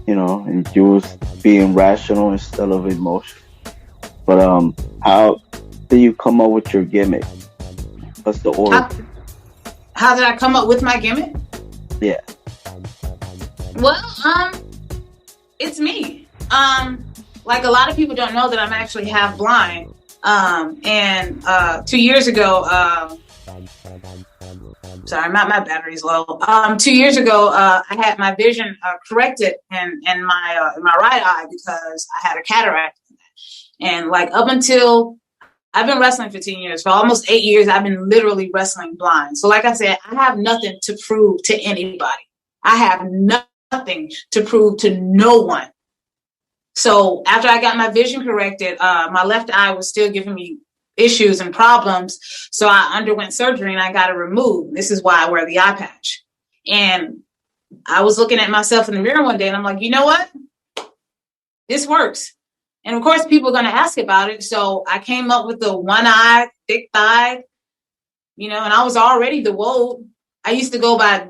and you was being rational instead of emotional. But how did you come up with your gimmick? What's the order? How did I come up with my gimmick? Yeah. Well, it's me. Like, a lot of people don't know that I'm actually half blind. And 2 years ago, sorry, my battery's low. 2 years ago, I had my vision corrected in my right eye because I had a cataract. And like, up until I've been wrestling for 10 years, for almost 8 years, I've been literally wrestling blind. So like I said, I have nothing to prove to anybody. I have nothing to prove to no one. So after I got my vision corrected, my left eye was still giving me issues and problems. So I underwent surgery and I got it removed. This is why I wear the eye patch. And I was looking at myself in the mirror one day and I'm like, you know what? This works. And of course, people are going to ask about it. So I came up with the one eye, thick thigh, and I was already the Woad. I used to go by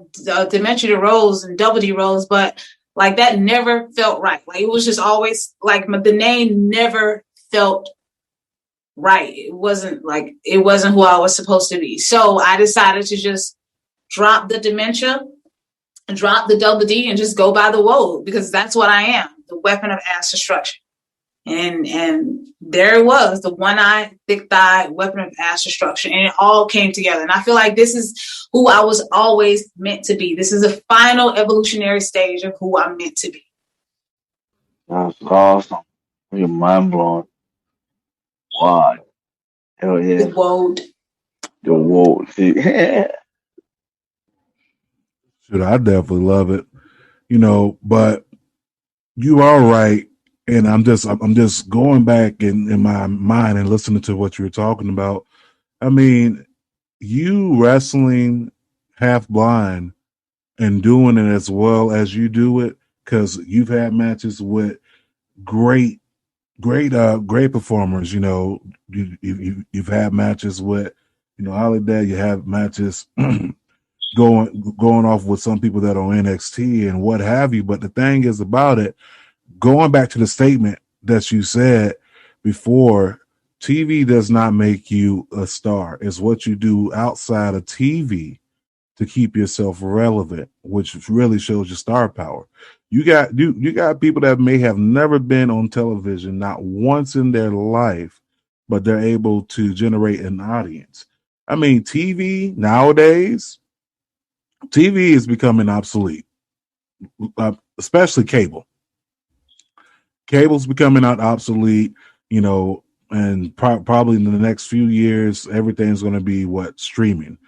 Dementia Rose and Double D Rose, but like, that never felt right. Like, it was just always like the name never felt right. It wasn't who I was supposed to be. So I decided to just drop the dementia and drop the Double D and just go by the Woad, because that's what I am, the weapon of ass destruction. And there it was, the one eye, thick thigh, weapon of ass destruction. And it all came together. And I feel like this is who I was always meant to be. This is the final evolutionary stage of who I'm meant to be. That's awesome. You're mind blowing. Wow. Hell yeah. The Woad. The Woad. Shoot, I definitely love it. But you are right. And I'm just going back in my mind and listening to what you were talking about. I mean, you wrestling half blind and doing it as well as you do it, because you've had matches with great performers. You've had matches with Holiday, you have matches going off with some people that are on NXT and what have you. But the thing is about it, going back to the statement that you said before, TV does not make you a star. It's what you do outside of TV to keep yourself relevant, which really shows your star power. You got people that may have never been on television, not once in their life, but they're able to generate an audience. I mean, TV nowadays, TV is becoming obsolete, especially cable. Cable's becoming obsolete, and probably in the next few years, everything's going to be streaming.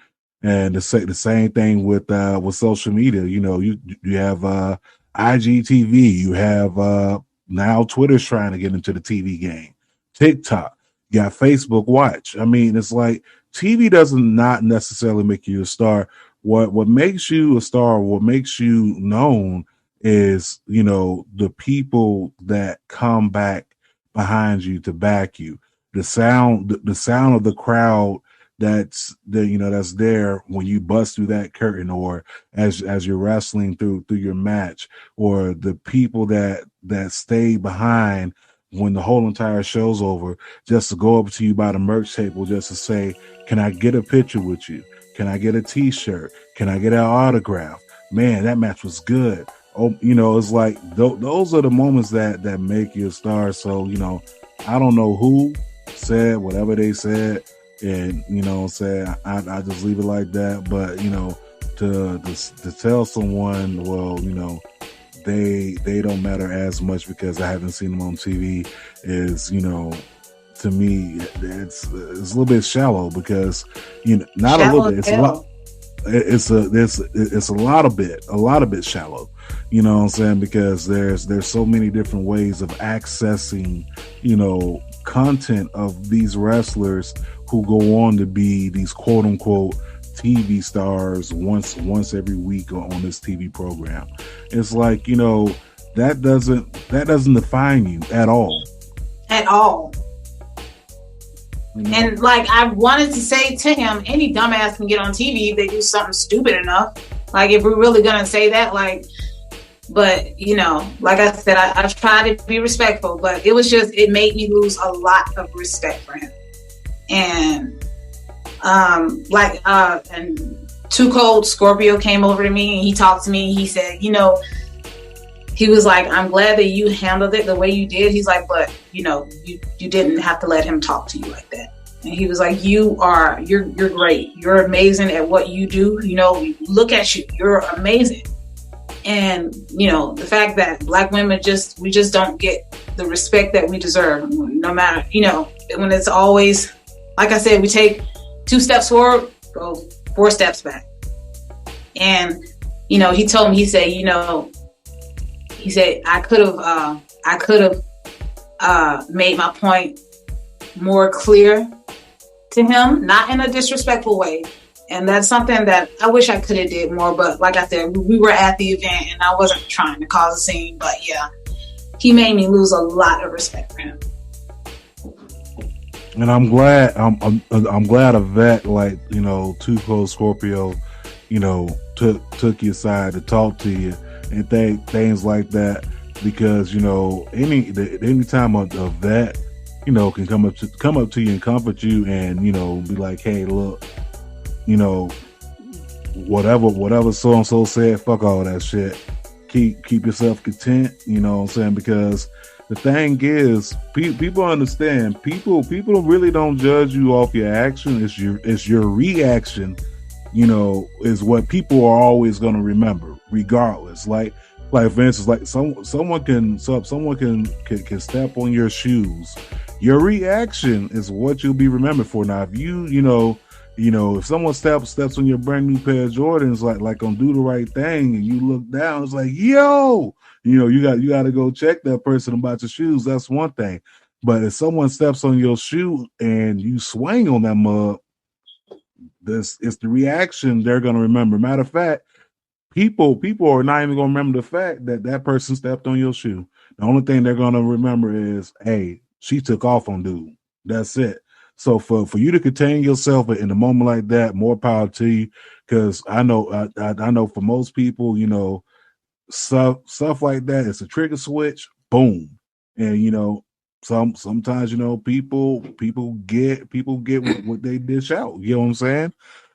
And the same thing with social media. You have IGTV, you have now Twitter's trying to get into the TV game, TikTok, you got Facebook Watch. I mean, it's like TV doesn't not necessarily make you a star. What makes you a star, what makes you known is, the people that come back behind you to back you. The sound of the crowd that's there when you bust through that curtain, or as you're wrestling through your match, or the people that stay behind when the whole entire show's over, just to go up to you by the merch table, just to say, can I get a picture with you? Can I get a t-shirt? Can I get an autograph? Man, that match was good. Oh, it's like those are the moments that make you a star. So, I don't know who said whatever they said, and I just leave it like that. But to tell someone, well, they don't matter as much because I haven't seen them on TV is, to me, it's a little bit shallow, because not shallow, a little bit, it's a lot. It's a lot of bit shallow, you know what I'm saying? Because there's so many different ways of accessing, content of these wrestlers who go on to be these quote unquote TV stars once every week on this TV program. It's like, that doesn't define you at all. At all. And like I wanted to say to him, any dumbass can get on TV if they do something stupid enough. Like, if we're really gonna say that, but like I said, I try to be respectful, but it made me lose a lot of respect for him. And and Too Cold Scorpio came over to me and he talked to me. He said, he was like, I'm glad that you handled it the way you did. He's like, but you didn't have to let him talk to you like that. And he was like, you're great. You're amazing at what you do. Look at you. You're amazing. And, the fact that Black women we just don't get the respect that we deserve, no matter, when it's always, like I said, we take 2 steps forward, go 4 steps back. And, he told me, he said, I could have made my point more clear to him, not in a disrespectful way. And that's something that I wish I could have did more. But like I said, we were at the event and I wasn't trying to cause a scene. But yeah, he made me lose a lot of respect for him. And I'm glad a vet like, Too Cold Scorpio, took your side to talk to you and things like that, because any time a vet can come up to you and comfort you and be like, hey, look, whatever so and so said, fuck all that shit, keep yourself content, what I'm saying? Because the thing is, people understand, people really don't judge you off your action. It's your reaction, is what people are always going to remember, regardless. Like for instance, like someone can step on your shoes. Your reaction is what you'll be remembered for. Now, if if someone steps on your brand new pair of Jordans, like on Do the Right Thing, and you look down, it's like, yo, you got to go check that person about your shoes. That's one thing. But if someone steps on your shoe and you swing on that mug, it's the reaction they're gonna remember. Matter of fact, people are not even gonna remember the fact that person stepped on your shoe. The only thing they're gonna remember is, hey, she took off on dude. That's it. So for you to contain yourself in a moment like that, more power to you. Because I know for most people, you know, stuff like that, it's a trigger switch, boom, and you know, sometimes you know people get what they dish out. You know what I'm saying?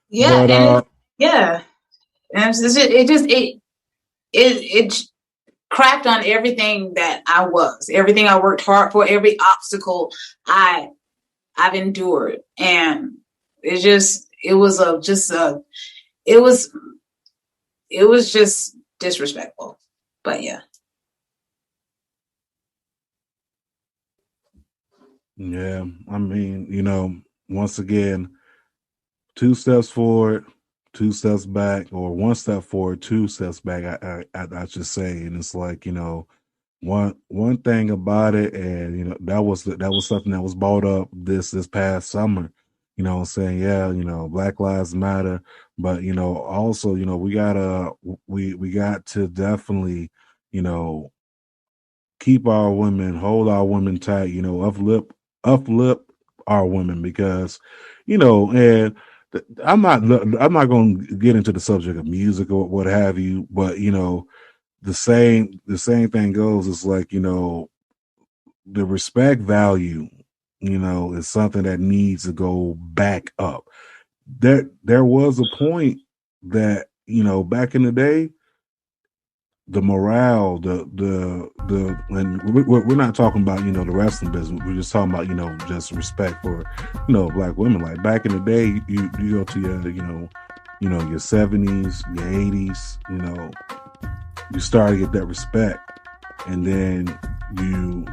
Yeah, But and yeah, and it cracked on everything that I was, everything I worked hard for, every obstacle I've endured, and it was just disrespectful. But yeah. yeah, I mean, you know, once again, 2 steps forward, 2 steps back, or 1 step forward, 2 steps back. I should say, and it's like, you know, one thing about it, and you know, that was something that was brought up this past summer. You know, saying, yeah, you know, Black Lives Matter, but you know, also, you know, we got to definitely, you know, keep our women, hold our women tight, you know, uplift our women, because, you know, and I'm not going to get into the subject of music or what have you, but you know, the same thing goes. It's like, you know, the respect value, you know, is something that needs to go back up. There was a point that, you know, back in the day, the morale, and we're not talking about, you know, the wrestling business. We're just talking about, you know, just respect for, you know, Black women. Like back in the day, you go to your, you know, your 70s, your 80s, you know, you start to get that respect, and then you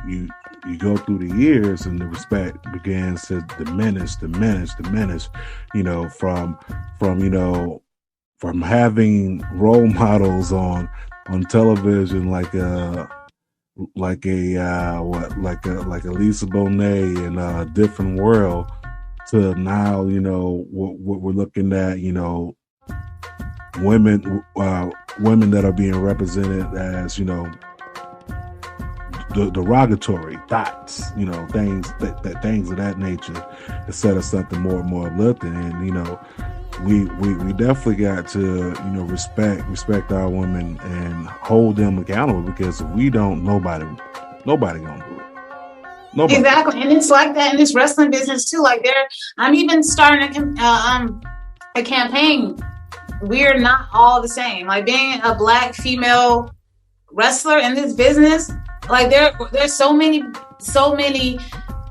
go through the years, and the respect begins to diminish. You know, from you know, from having role models on television like a Lisa Bonet in a Different World, to now, you know, what we're looking at, you know, women that are being represented as, you know, the derogatory thoughts, you know, things of that nature, instead of something more and more uplifting. And you know, we definitely got to, you know, respect our women and hold them accountable, because if we don't, nobody gonna do it. Nobody. Exactly, and it's like that in this wrestling business too. Like I'm even starting a campaign. We're not all the same. Like being a Black female wrestler in this business, like there's so many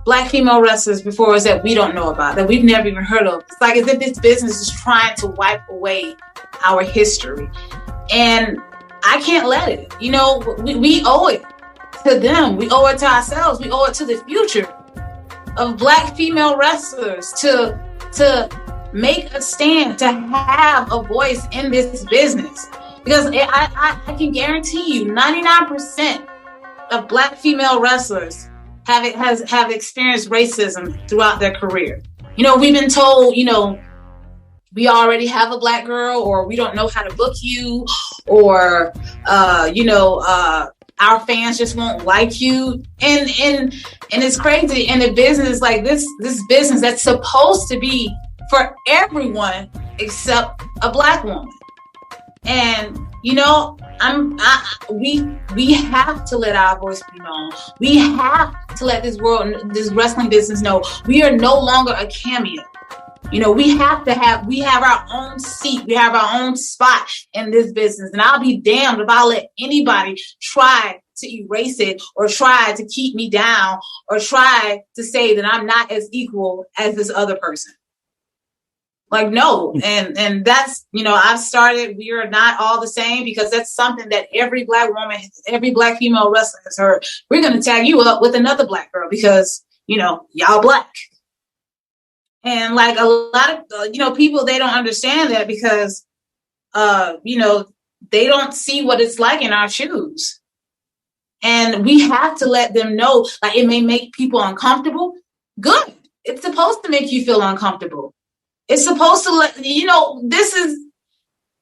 Black female wrestlers before us that we don't know about, that we've never even heard of. It's like as if this business is trying to wipe away our history, and I can't let it. You know, we owe it to them. We owe it to ourselves. We owe it to the future of Black female wrestlers to make a stand, to have a voice in this business. Because I can guarantee you 99% of Black female wrestlers have experienced racism throughout their career. You know, we've been told, you know, we already have a Black girl, or we don't know how to book you, or you know, our fans just won't like you. And it's crazy in a business like this business that's supposed to be for everyone except a Black woman. And you know, we have to let our voice be known. We have to let this wrestling business know we are no longer a cameo. You know, we have our own seat. We have our own spot in this business. And I'll be damned if I let anybody try to erase it, or try to keep me down, or try to say that I'm not as equal as this other person. Like, no. And that's, you know, I've started, we are not all the same, because that's something that every Black woman, every Black female wrestler has heard. We're going to tag you up with another Black girl because, you know, y'all Black. And like a lot of, you know, people, they don't understand that because, you know, they don't see what it's like in our shoes. And we have to let them know, like, it may make people uncomfortable. Good. It's supposed to make you feel uncomfortable. It's supposed to let you know, this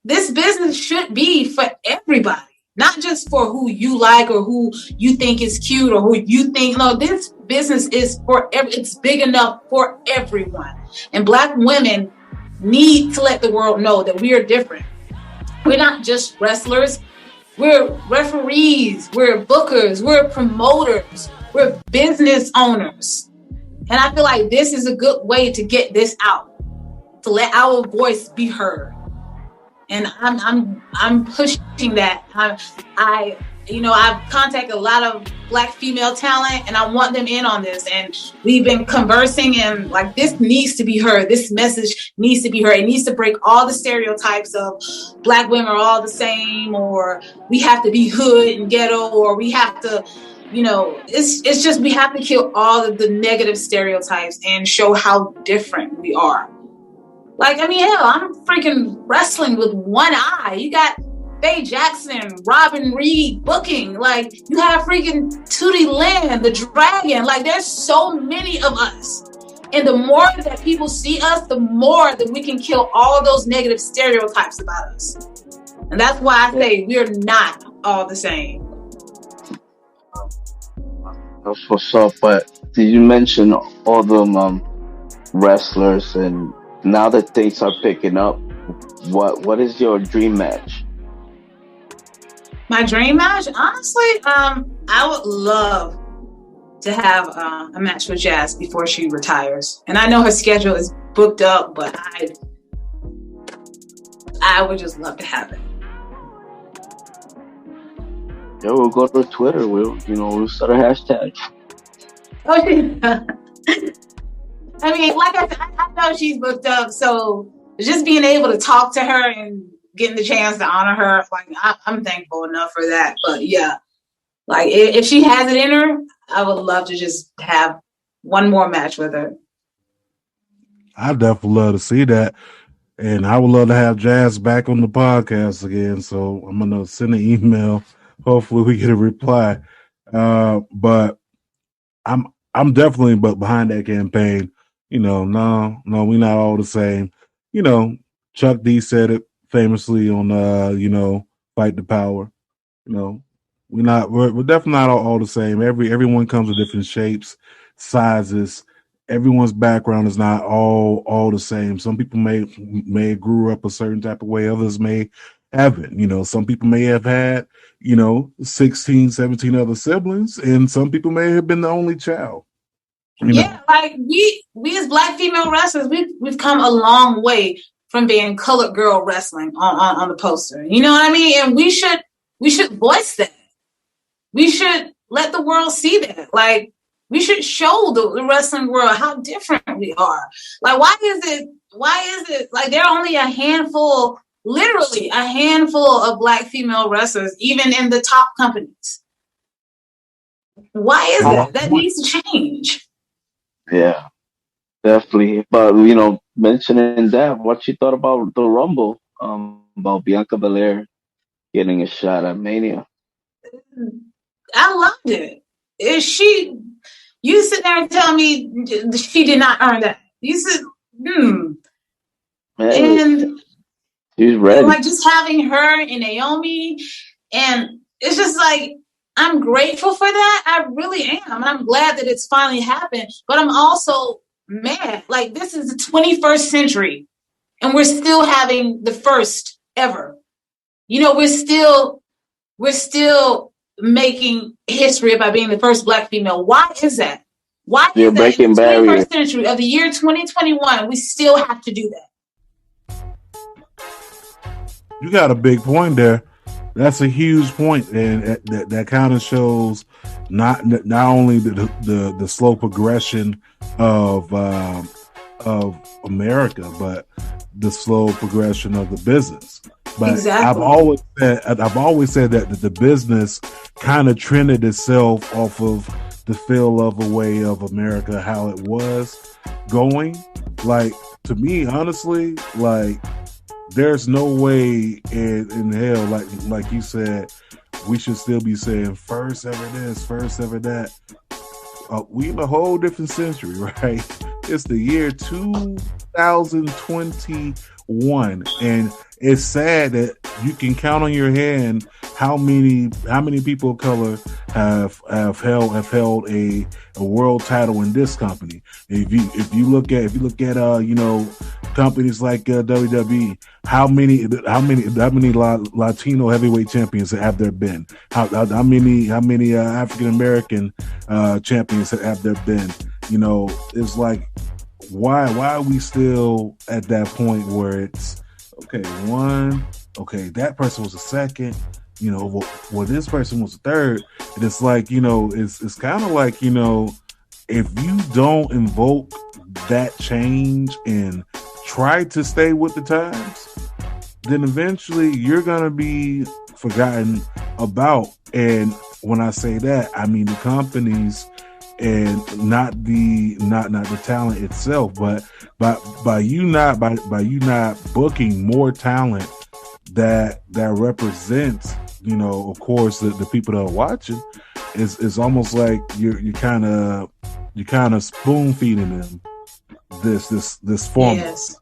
business should be for everybody. not just for who you like or who you think is cute or who you think. No, this business is it's big enough for everyone. And Black women need to let the world know that we are different. We're not just wrestlers. We're referees. We're bookers. We're promoters. We're business owners. And I feel like this is a good way to get this out, to let our voice be heard. And I'm pushing that. I've contacted a lot of Black female talent, and I want them in on this. And we've been conversing, and like, this needs to be heard. This message needs to be heard. It needs to break all the stereotypes of Black women are all the same, or we have to be hood and ghetto, or we have to, it's just, we have to kill all of the negative stereotypes and show how different we are. Like, I mean, hell, I'm freaking wrestling with one eye. You got Faye Jackson, Robin Reed booking. Like, you have freaking Tootie Lynn, the Dragon. Like, there's so many of us. And the more that people see us, the more that we can kill all those negative stereotypes about us. And that's why I say we're not all the same. That's what's up. But did you mention all them wrestlers, and now that things are picking up, what is your dream match? My dream match, honestly, I would love to have a match with Jazz before she retires. And I know her schedule is booked up, but I would just love to have it. Yeah, we'll go to Twitter. We'll start a hashtag. Oh, yeah. I mean, like I said, I know she's booked up, so just being able to talk to her and getting the chance to honor her, like, I'm thankful enough for that. But yeah, like, if she has it in her, I would love to just have one more match with her. I definitely love to see that. And I would love to have Jazz back on the podcast again. So I'm going to send an email. Hopefully we get a reply. But I'm definitely behind that campaign. No, we're not all the same. Chuck D said it famously on, Fight the Power. We're definitely not all the same. Everyone comes with different shapes, sizes. Everyone's background is not all the same. Some people may grew up a certain type of way. Others may haven't. Some people may have had, 16, 17 other siblings, and some people may have been the only child. Yeah, like we as Black female wrestlers, we've come a long way from being colored girl wrestling on the poster. You know what I mean? And we should voice that. We should let the world see that. Like, we should show the wrestling world how different we are. Like, why is it like there are only literally a handful of Black female wrestlers, even in the top companies? Why is that? That needs to change. Yeah, definitely. But mentioning that, what you thought about the Rumble, about Bianca Belair getting a shot at Mania? I loved it. You sit there and tell me she did not earn that. You said, Man, and she's ready. Like, just having her and Naomi, and it's just like, I'm grateful for that. I really am. And I'm glad that it's finally happened. But I'm also mad. Like, this is the 21st century, and we're still having the first ever. We're still making history by being the first Black female. Why is that? Why is that in the 21st century of the year 2021, we still have to do that? You got a big point there. That's a huge point, and that kind of shows not only the slow progression of America, but the slow progression of the business. But exactly. I've always said that the business kind of trended itself off of the feel of a way of America, how it was going. Like, to me, honestly, like, there's no way in hell, like you said, we should still be saying first ever this, first ever that. We in a whole different century, right? It's the year 2021, and it's sad that you can count on your hand how many people of color have held a world title in this company? If you look at companies like WWE, how many Latino heavyweight champions have there been? How many African American champions have there been? It's like, why are we still at that point where it's okay, that person was a second, well, this person was a third, and it's like, it's kind of like, if you don't invoke that change and try to stay with the times, then eventually you're gonna be forgotten about. And when I say that, I mean the companies and not the talent itself, but by you not booking more talent that represents, of course, the people that are watching, it's almost like you're kind of spoon feeding them this format. Yes.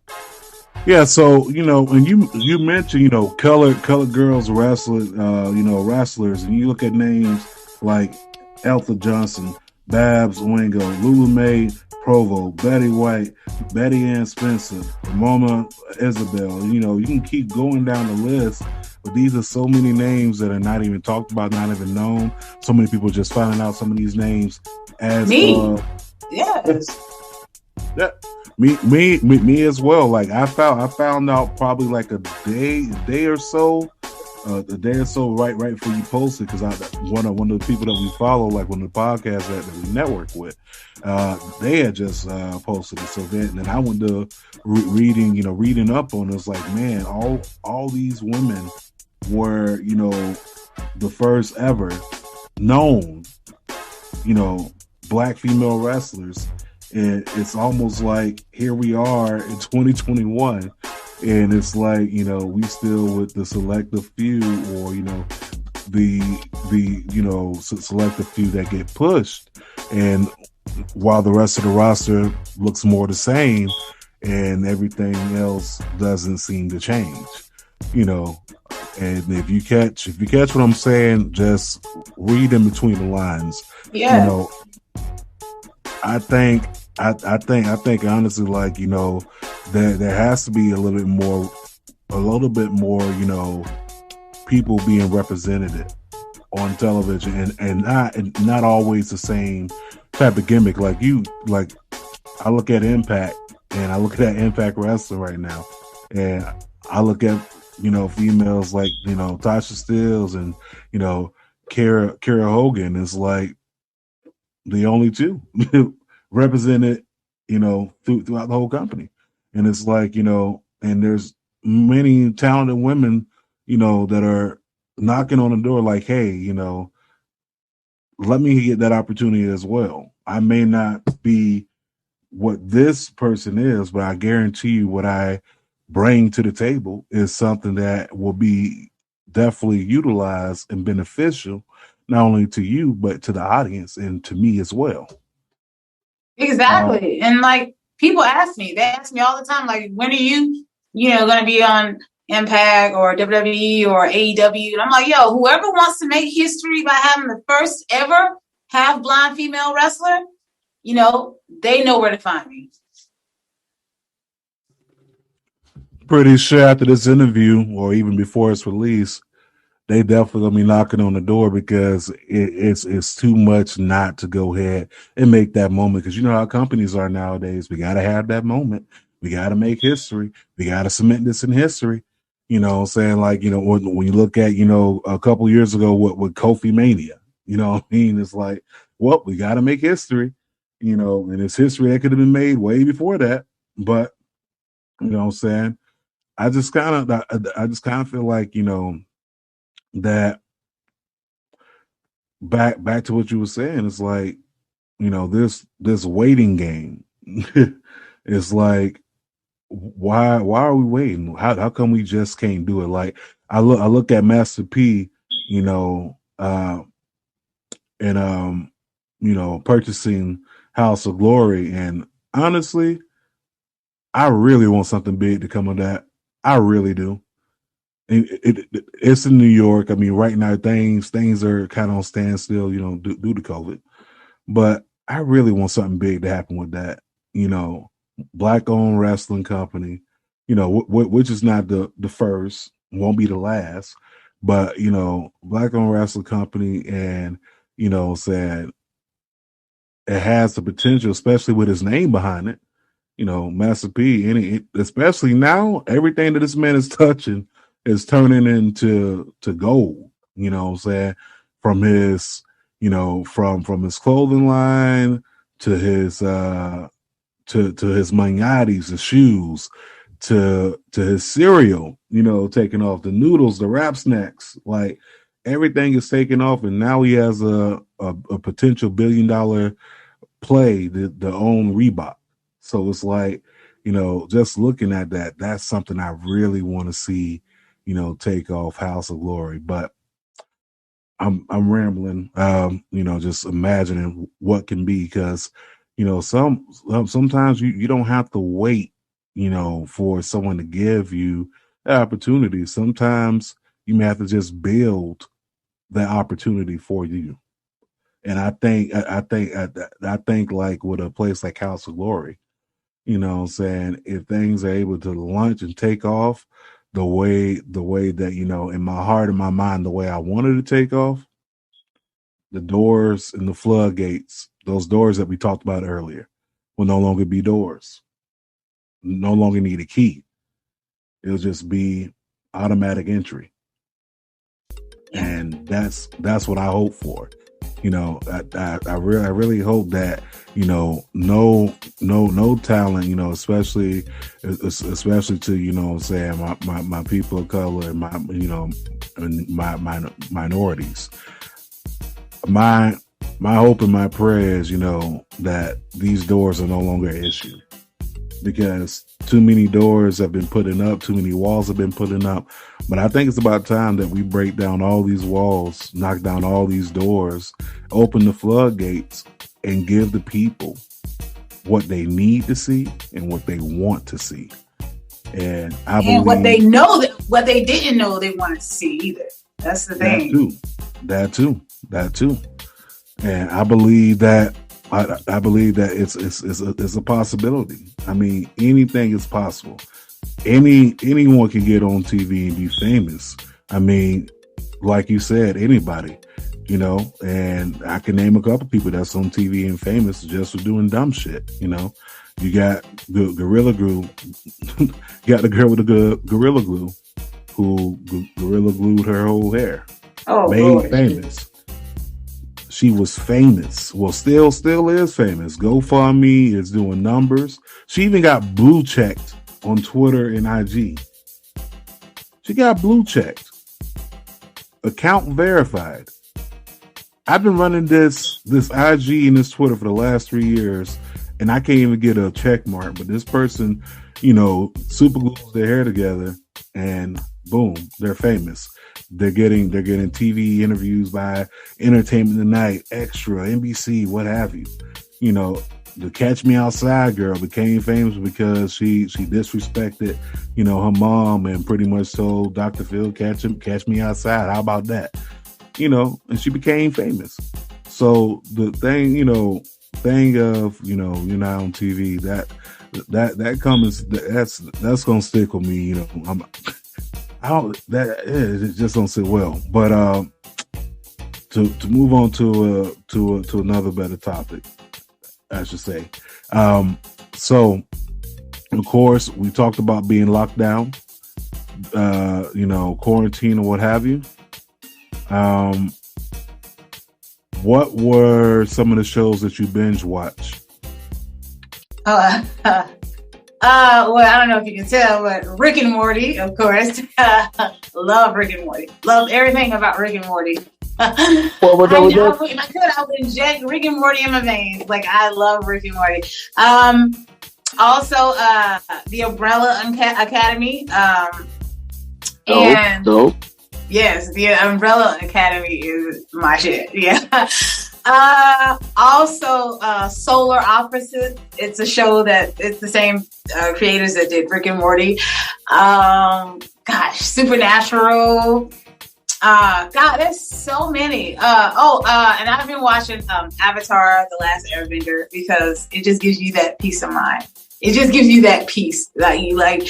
Yeah, so and you mentioned colored girls wrestlers, wrestlers, and you look at names like Eltha Johnson, Babs Wingo, Lulu Mae Provo, Betty White, Betty Ann Spencer, Ramona Isabel. You can keep going down the list, but these are so many names that are not even talked about, not even known. So many people just finding out some of these names as me. Yes. Yeah. Me as well. Like I found out probably like a day or so right before you posted, because one of the people that we follow, like one of the podcasts that we network with, they had just posted it. So then I went to reading up on it. It's like, man, all these women were the first ever known black female wrestlers. And it's almost like here we are in 2021, and it's like we still with the selective few, or the selective few that get pushed, and while the rest of the roster looks more the same, and everything else doesn't seem to change. And if you catch what I'm saying, just read in between the lines. Yeah. I think honestly, like, there has to be a little bit more, people being represented on television, and not always the same type of gimmick. Like I look at Impact, and I look at that Impact Wrestling right now, and I look at, females like, Tasha Steelz and, Kara Hogan is like the only two represented, throughout the whole company. And it's like, and there's many talented women, that are knocking on the door like, hey, let me get that opportunity as well. I may not be what this person is, but I guarantee you what I bring to the table is something that will be definitely utilized and beneficial, not only to you, but to the audience and to me as well. Exactly. And like, people ask me all the time, like, when are you, going to be on Impact or WWE or AEW? And I'm like, yo, whoever wants to make history by having the first ever half blind female wrestler, they know where to find me. Pretty sure after this interview, or even before it's released, they definitely gonna be knocking on the door, because it's too much not to go ahead and make that moment. Because you know how companies are nowadays. We gotta have that moment. We gotta make history. We gotta cement this in history. What I'm saying? Like, when you look at, a couple years ago with Kofi Mania, what I mean? It's like, well, we gotta make history, and it's history that could have been made way before that. But what I'm saying? I just kind of feel like, that back to what you were saying, it's like, this waiting game. It's like, why are we waiting? How come we just can't do it? Like, I look at Master P, purchasing House of Glory, and honestly, I really want something big to come of that. I really do. it's in New York. I mean, right now things are kind of on standstill, you know, due to COVID. But I really want something big to happen with that. You know, black-owned wrestling company. You know, which is not the first, won't be the last. But you know, black-owned wrestling company, and you know, said it has the potential, especially with his name behind it. You know, Master P, especially now, everything that this man is touching is turning into gold. You know what I'm saying? From his, you know, from his clothing line to his to his maniatis, the shoes, to his cereal, you know, taking off, the noodles, the wrap snacks, like everything is taking off, and now he has a potential $1 billion play to own Reebok. So it's like, you know, just looking at that, that's something I really want to see, you know, take off House of Glory. But I'm rambling, you know, just imagining what can be, because, you know, sometimes you don't have to wait, you know, for someone to give you the opportunity. Sometimes you may have to just build that opportunity for you. And I think like with a place like House of Glory, you know what I'm saying, if things are able to launch and take off the way that, you know, in my heart and my mind, the way I wanted to take off, the doors and the floodgates, those doors that we talked about earlier, will no longer be doors, no longer need a key. It'll just be automatic entry. And that's what I hope for. You know, I really hope that, you know, no talent, you know, especially to, you know what I'm saying, my people of color and my, you know, and my minorities. My hope and my prayer is, you know, that these doors are no longer an issue, because too many doors have been putting up, too many walls have been putting up. But I think it's about time that we break down all these walls, knock down all these doors, open the floodgates, and give the people what they need to see and what they want to see. And I believe what they know, what they didn't know they wanted to see either. That's the thing. That too. And I believe that it's a possibility. I mean, anything is possible. Anyone can get on TV and be famous. I mean, like you said, anybody, you know, and I can name a couple people that's on TV and famous just for doing dumb shit. You know, you got the Gorilla Glue, you got the girl with the Gorilla Glue who Gorilla glued her whole hair. Oh, made Lord. Famous. She was famous. Well, still is famous. GoFundMe is doing numbers. She even got blue checked on Twitter and IG. She got blue checked. Account verified. I've been running this IG and this Twitter for the last 3 years, and I can't even get a check mark. But this person, you know, super glues their hair together, and boom, they're famous. They're getting TV interviews by Entertainment Tonight, Extra, NBC, what have you. You know, the Catch Me Outside girl became famous because she disrespected, you know, her mom and pretty much told Dr. Phil, catch me outside. How about that? You know, and she became famous. So the thing, you know, of, you know, you're not on TV, that comes, that's gonna stick with me. You know, it just don't sit well. But to move on to another better topic, I should say. So of course we talked about being locked down, you know, quarantine or what have you. What were some of the shows that you binge watch? Well, I don't know if you can tell, but Rick and Morty, of course. Love Rick and Morty. Love everything about Rick and Morty. What was that? If I could, I would inject Rick and Morty in my veins. Like, I love Rick and Morty. Also, the Umbrella Academy. And dope. Yes, the Umbrella Academy is my shit. Yeah. Also, Solar Opposite. It's a show that it's the same creators that did Rick and Morty. Gosh, Supernatural. God, there's so many. And I've been watching Avatar: The Last Airbender because it just gives you that peace of mind. It just gives you that peace that you like.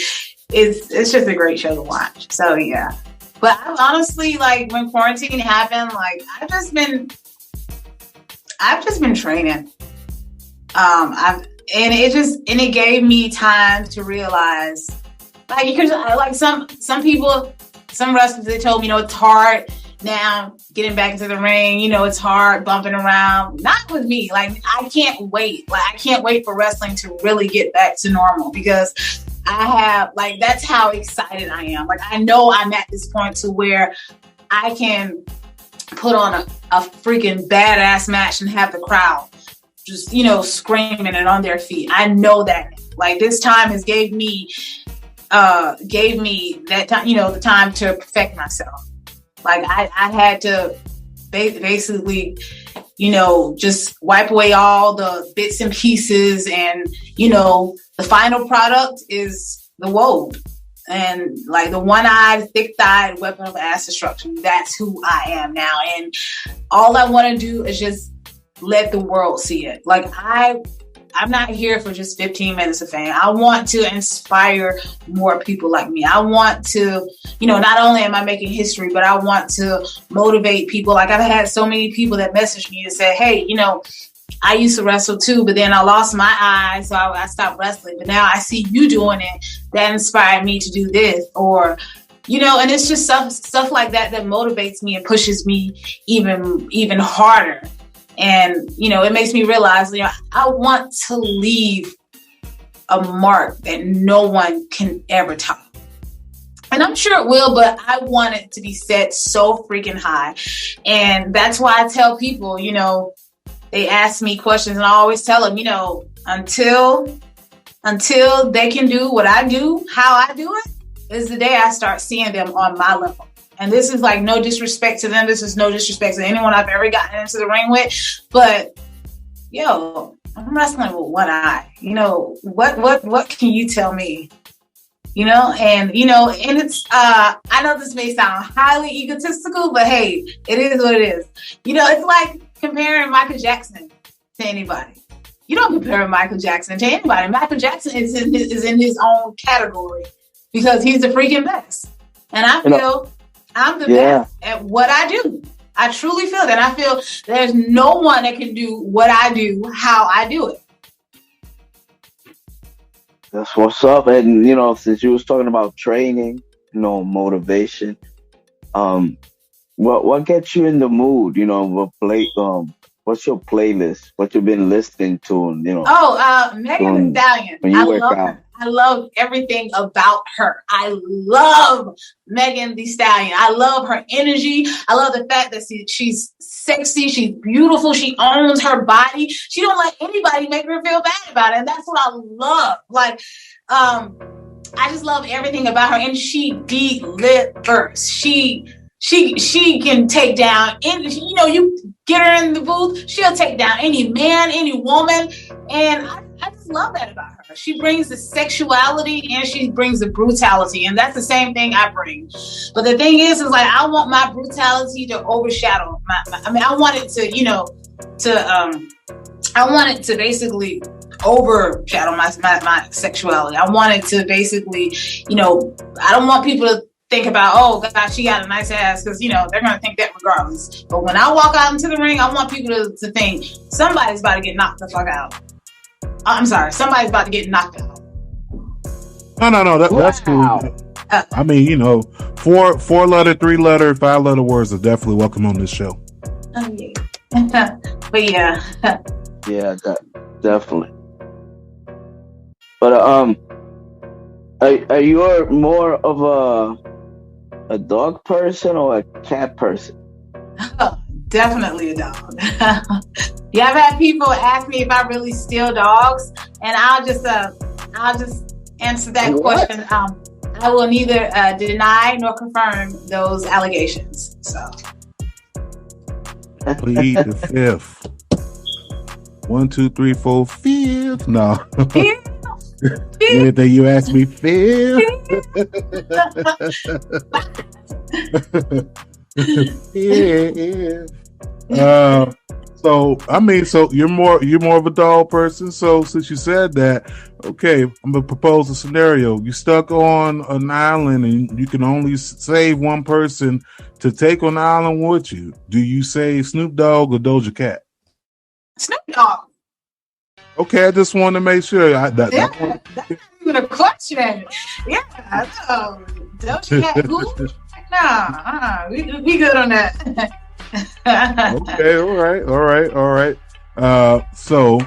It's just a great show to watch. So yeah. But I honestly, like, when quarantine happened, like I've just been training. It gave me time to realize, like, because like some people, some wrestlers, they told me, it's hard now getting back into the ring. It's hard bumping around. Not with me. Like, I can't wait. Like, I can't wait for wrestling to really get back to normal because that's how excited I am. Like, I know I'm at this point to where I can put on a freaking badass match and have the crowd just, screaming and on their feet. I know that. Like, this time has gave me that time, the time to perfect myself. Like, I had to basically, just wipe away all the bits and pieces, and, the final product is the Woad. And like the one-eyed, thick-thighed weapon of mass destruction. That's who I am now. And all I want to do is just let the world see it. Like, I'm not here for just 15 minutes of fame. I want to inspire more people like me. I want to, not only am I making history, but I want to motivate people. Like, I've had so many people that message me and say, hey, I used to wrestle too, but then I lost my eye, so I stopped wrestling. But now I see you doing it. That inspired me to do this. Or, and it's just stuff like that motivates me and pushes me even harder. And, it makes me realize, I want to leave a mark that no one can ever top. And I'm sure it will, but I want it to be set so freaking high. And that's why I tell people, they ask me questions and I always tell them, until they can do what I do, how I do it, is the day I start seeing them on my level. And this is like no disrespect to them. This is no disrespect to anyone I've ever gotten into the ring with. But, I'm wrestling with one eye. What can you tell me? And it's, I know this may sound highly egotistical, but hey, it is what it is. It's like comparing Michael Jackson to anybody. You don't compare Michael Jackson to anybody. Michael Jackson is in his own category because he's the freaking best. And I feel I'm the best at what I do. I truly feel that. I feel there's no one that can do what I do, how I do it. That's what's up. And, since you was talking about training, motivation, what gets you in the mood? What's your playlist? What you've been listening to? Megan Thee Stallion. When you work out. I love everything about her. I love Megan Thee Stallion. I love her energy. I love the fact that she's sexy. She's beautiful. She owns her body. She don't let anybody make her feel bad about it. And that's what I love. Like, I just love everything about her. And she delivers. She can take down any, you get her in the booth, she'll take down any man, any woman. And I just love that about her. She brings the sexuality and she brings the brutality. And that's the same thing I bring. But the thing is like, I want my brutality to overshadow I want it to, I want it to basically overshadow my sexuality. I want it to basically, I don't want people to think about, oh God, she got a nice ass, because they're gonna think that regardless. But when I walk out into the ring, I want people to think somebody's about to get knocked the fuck out. I'm sorry, somebody's about to get knocked out. No, that's cool. I mean, 4-letter, 3-letter, 5-letter words are definitely welcome on this show. Oh yeah, but yeah, yeah, definitely. But are you more of a dog person or a cat person? Oh, definitely a dog. Yeah, I've had people ask me if I really steal dogs, and I'll just answer that question. I will neither deny nor confirm those allegations. So Plead the fifth. 1, 2, 3, 4, fifth. No. Anything you ask me, fifth. Yeah. So you're more of a dog person. So since you said that, okay, I'm gonna propose a scenario. You stuck on an island and you can only save one person to take on the island with you. Do you save Snoop Dogg or Doja Cat? Snoop Dogg. Okay, I just want to make sure. That's not even a question. Yeah, Doja Cat. Who? Nah, we good on that. Okay, all right. So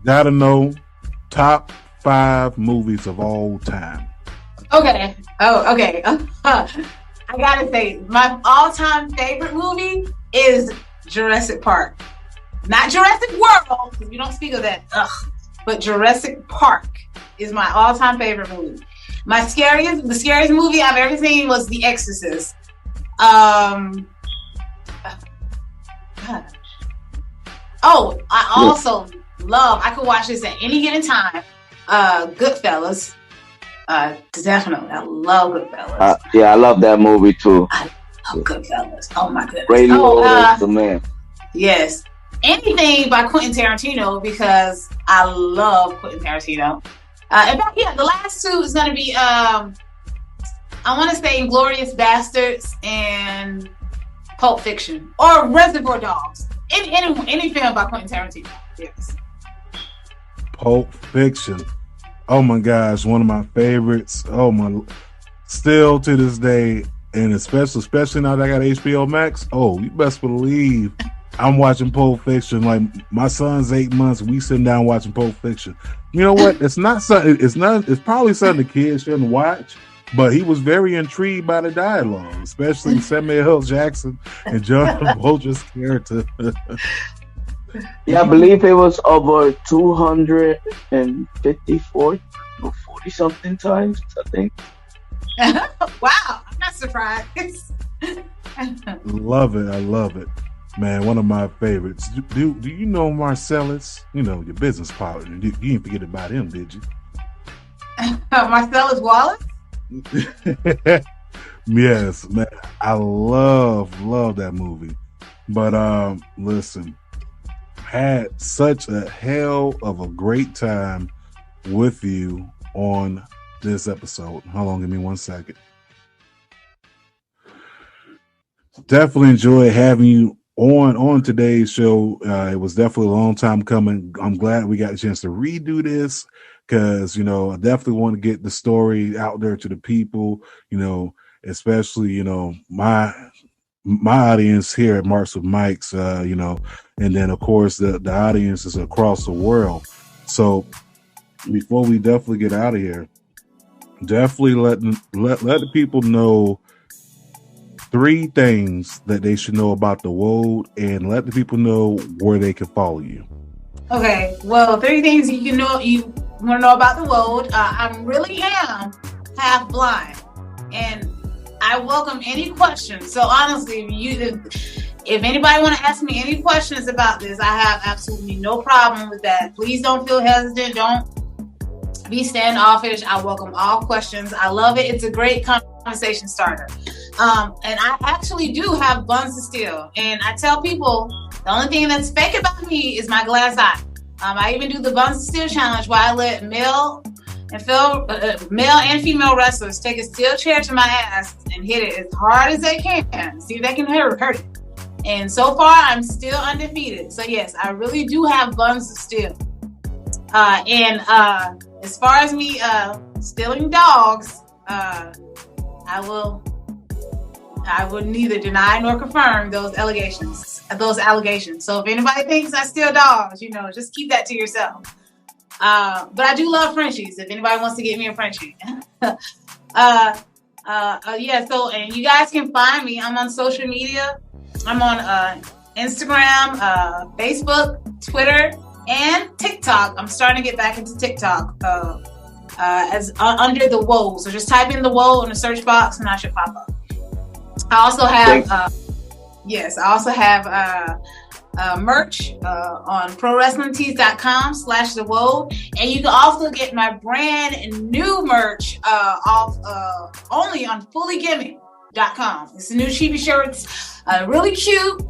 gotta know top 5 movies of all time. Okay. Oh, okay. I gotta say, my all-time favorite movie is Jurassic Park. Not Jurassic World, because we don't speak of that. But Jurassic Park is my all-time favorite movie. The scariest movie I've ever seen was The Exorcist. Oh, I also love, I could watch this at any given time. Goodfellas. Definitely. I love Goodfellas. Yeah, I love that movie too. I love Goodfellas. Oh my goodness. Ray Liotta is the man. Yes. Anything by Quentin Tarantino, because I love Quentin Tarantino. In fact, yeah, the last two is going to be, I want to say Inglourious Bastards and Pulp Fiction, or Reservoir Dogs. Any film by Quentin Tarantino. Yes. Pulp Fiction. Oh my gosh, one of my favorites. Oh my, still to this day, and especially now that I got HBO Max. Oh, you best believe I'm watching Pulp Fiction. Like my son's 8 months, we sitting down watching Pulp Fiction. You know what? It's not something. It's probably something the kids shouldn't watch. But he was very intrigued by the dialogue, especially Samuel L. Jackson and John Travolta's character. Yeah, I believe it was over 254 or 40 something times, I think. Wow, I'm not surprised. Love it. I love it. Man, one of my favorites. Do you know Marcellus? You know, your business partner. You didn't forget about him, did you? Marcellus Wallace? Yes, man. I love that movie. But listen, had such a hell of a great time with you on this episode. Hold on, give me 1 second. Definitely enjoyed having you on today's show. It was definitely a long time coming. I'm glad we got a chance to redo this, because, you know, I definitely want to get the story out there to the people, you know, especially, you know, my audience here at Marks with Mikes, you know, and then of course the audiences across the world. So before we definitely get out of here, definitely let the people know 3 things that they should know about the Woad, and let the people know where they can follow you. Okay, well, 3 things you want to know about the Woad. I really am half blind, and I welcome any questions. So honestly, if anybody want to ask me any questions about this, I have absolutely no problem with that. Please don't feel hesitant. Don't be standoffish. I welcome all questions. I love it. It's a great conversation starter. And I actually do have buns to steal. And I tell people, the only thing that's fake about me is my glass eye. I even do the buns to steal challenge, where I let male and female wrestlers take a steel chair to my ass and hit it as hard as they can. See if they can hurt it. And so far, I'm still undefeated. So yes, I really do have buns to steal. And as far as me stealing dogs, I would neither deny nor confirm those allegations. So if anybody thinks I steal dogs, you know, just keep that to yourself. But I do love Frenchies. If anybody wants to get me a Frenchie. Yeah. So, and you guys can find me. I'm on social media. I'm on Instagram, Facebook, Twitter, and TikTok. I'm starting to get back into TikTok as under the Woad. So just type in the Woad in the search box, and I should pop up. I also have, merch on prowrestlingtees.com/the Woad, and you can also get my brand new merch off only on fullygimmick.com. It's a new cheapy shirts, really cute.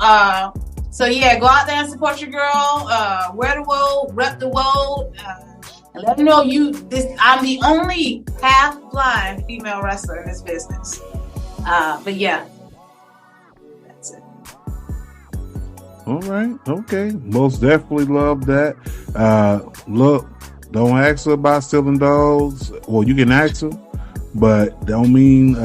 So yeah, go out there and support your girl. Wear the Woad, rep the Woad, and let them know I'm the only half-blind female wrestler in this business. But yeah, that's it. All right. Okay. Most definitely love that. Look, don't ask her about stealing dogs. Well, you can ask her, but don't mean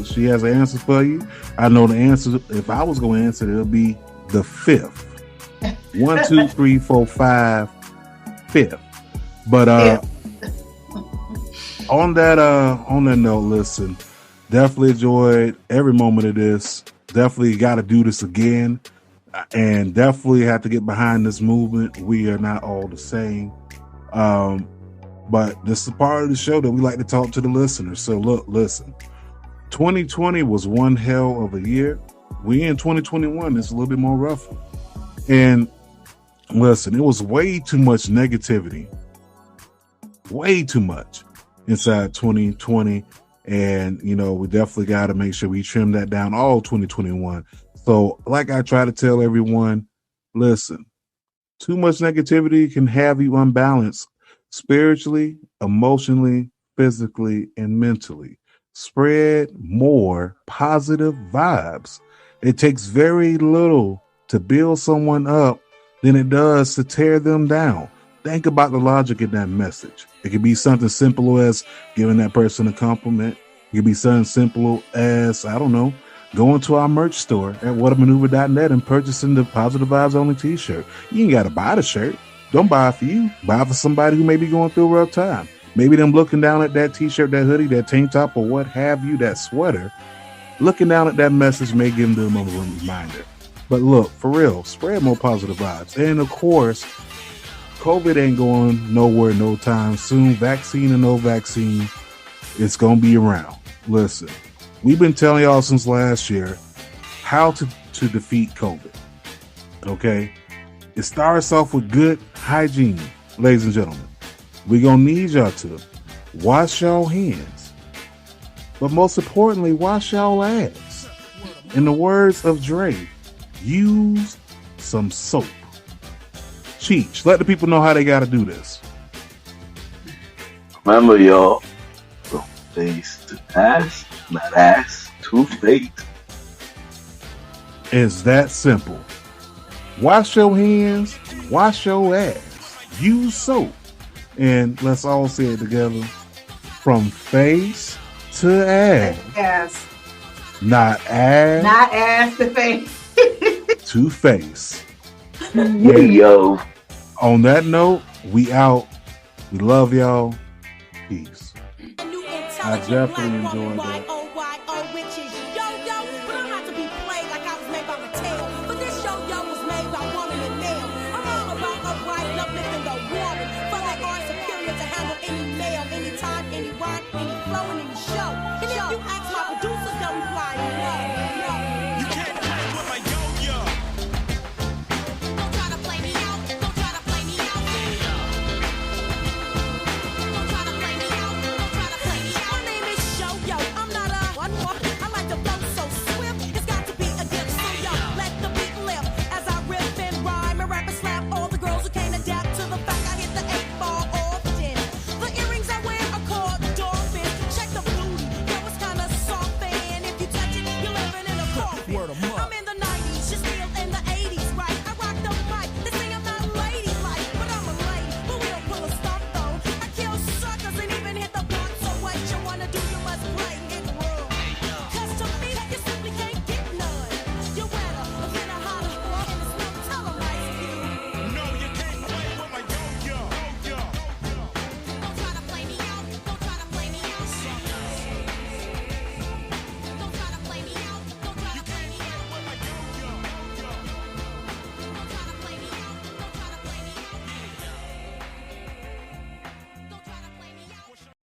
she has an answer for you. I know the answer. If I was going to answer, it'll be the fifth. 1, 2, 3, 4, 5, fifth. But on that note, listen, definitely enjoyed every moment of this. Definitely got to do this again. And definitely have to get behind this movement. We are not all the same. But this is part of the show that we like to talk to the listeners. So look, listen, 2020 was one hell of a year. We in 2021, it's a little bit more rough. And listen, it was way too much negativity. Way too much inside 2020. And, we definitely got to make sure we trim that down all 2021. So like I try to tell everyone, listen, too much negativity can have you unbalanced spiritually, emotionally, physically, and mentally. Spread more positive vibes. It takes very little to build someone up than it does to tear them down. Think about the logic in that message. It could be something simple as giving that person a compliment. It could be something simple as, I don't know, going to our merch store at whatamaneuver.net and purchasing the Positive Vibes Only t-shirt. You ain't got to buy the shirt. Don't buy it for you. Buy it for somebody who may be going through a rough time. Maybe them looking down at that t-shirt, that hoodie, that tank top, or what have you, that sweater. Looking down at that message may give them a reminder. But look, for real, spread more positive vibes. And of course, COVID ain't going nowhere no time soon. Vaccine or no vaccine, it's going to be around. Listen. We've been telling y'all since last year how to defeat COVID. Okay? It starts off with good hygiene, ladies and gentlemen. We're going to need y'all to wash your hands. But most importantly, wash y'all ass. In the words of Dre, use some soap. Cheech, let the people know how they got to do this. Remember, y'all, from face to ass. Not ass to face. It's that simple. Wash your hands, wash your ass, use soap, and let's all say it together: from face to ass. Yes. Not ass to face. to face. Yo. On that note, we out. We love y'all. Peace. I definitely enjoyed that.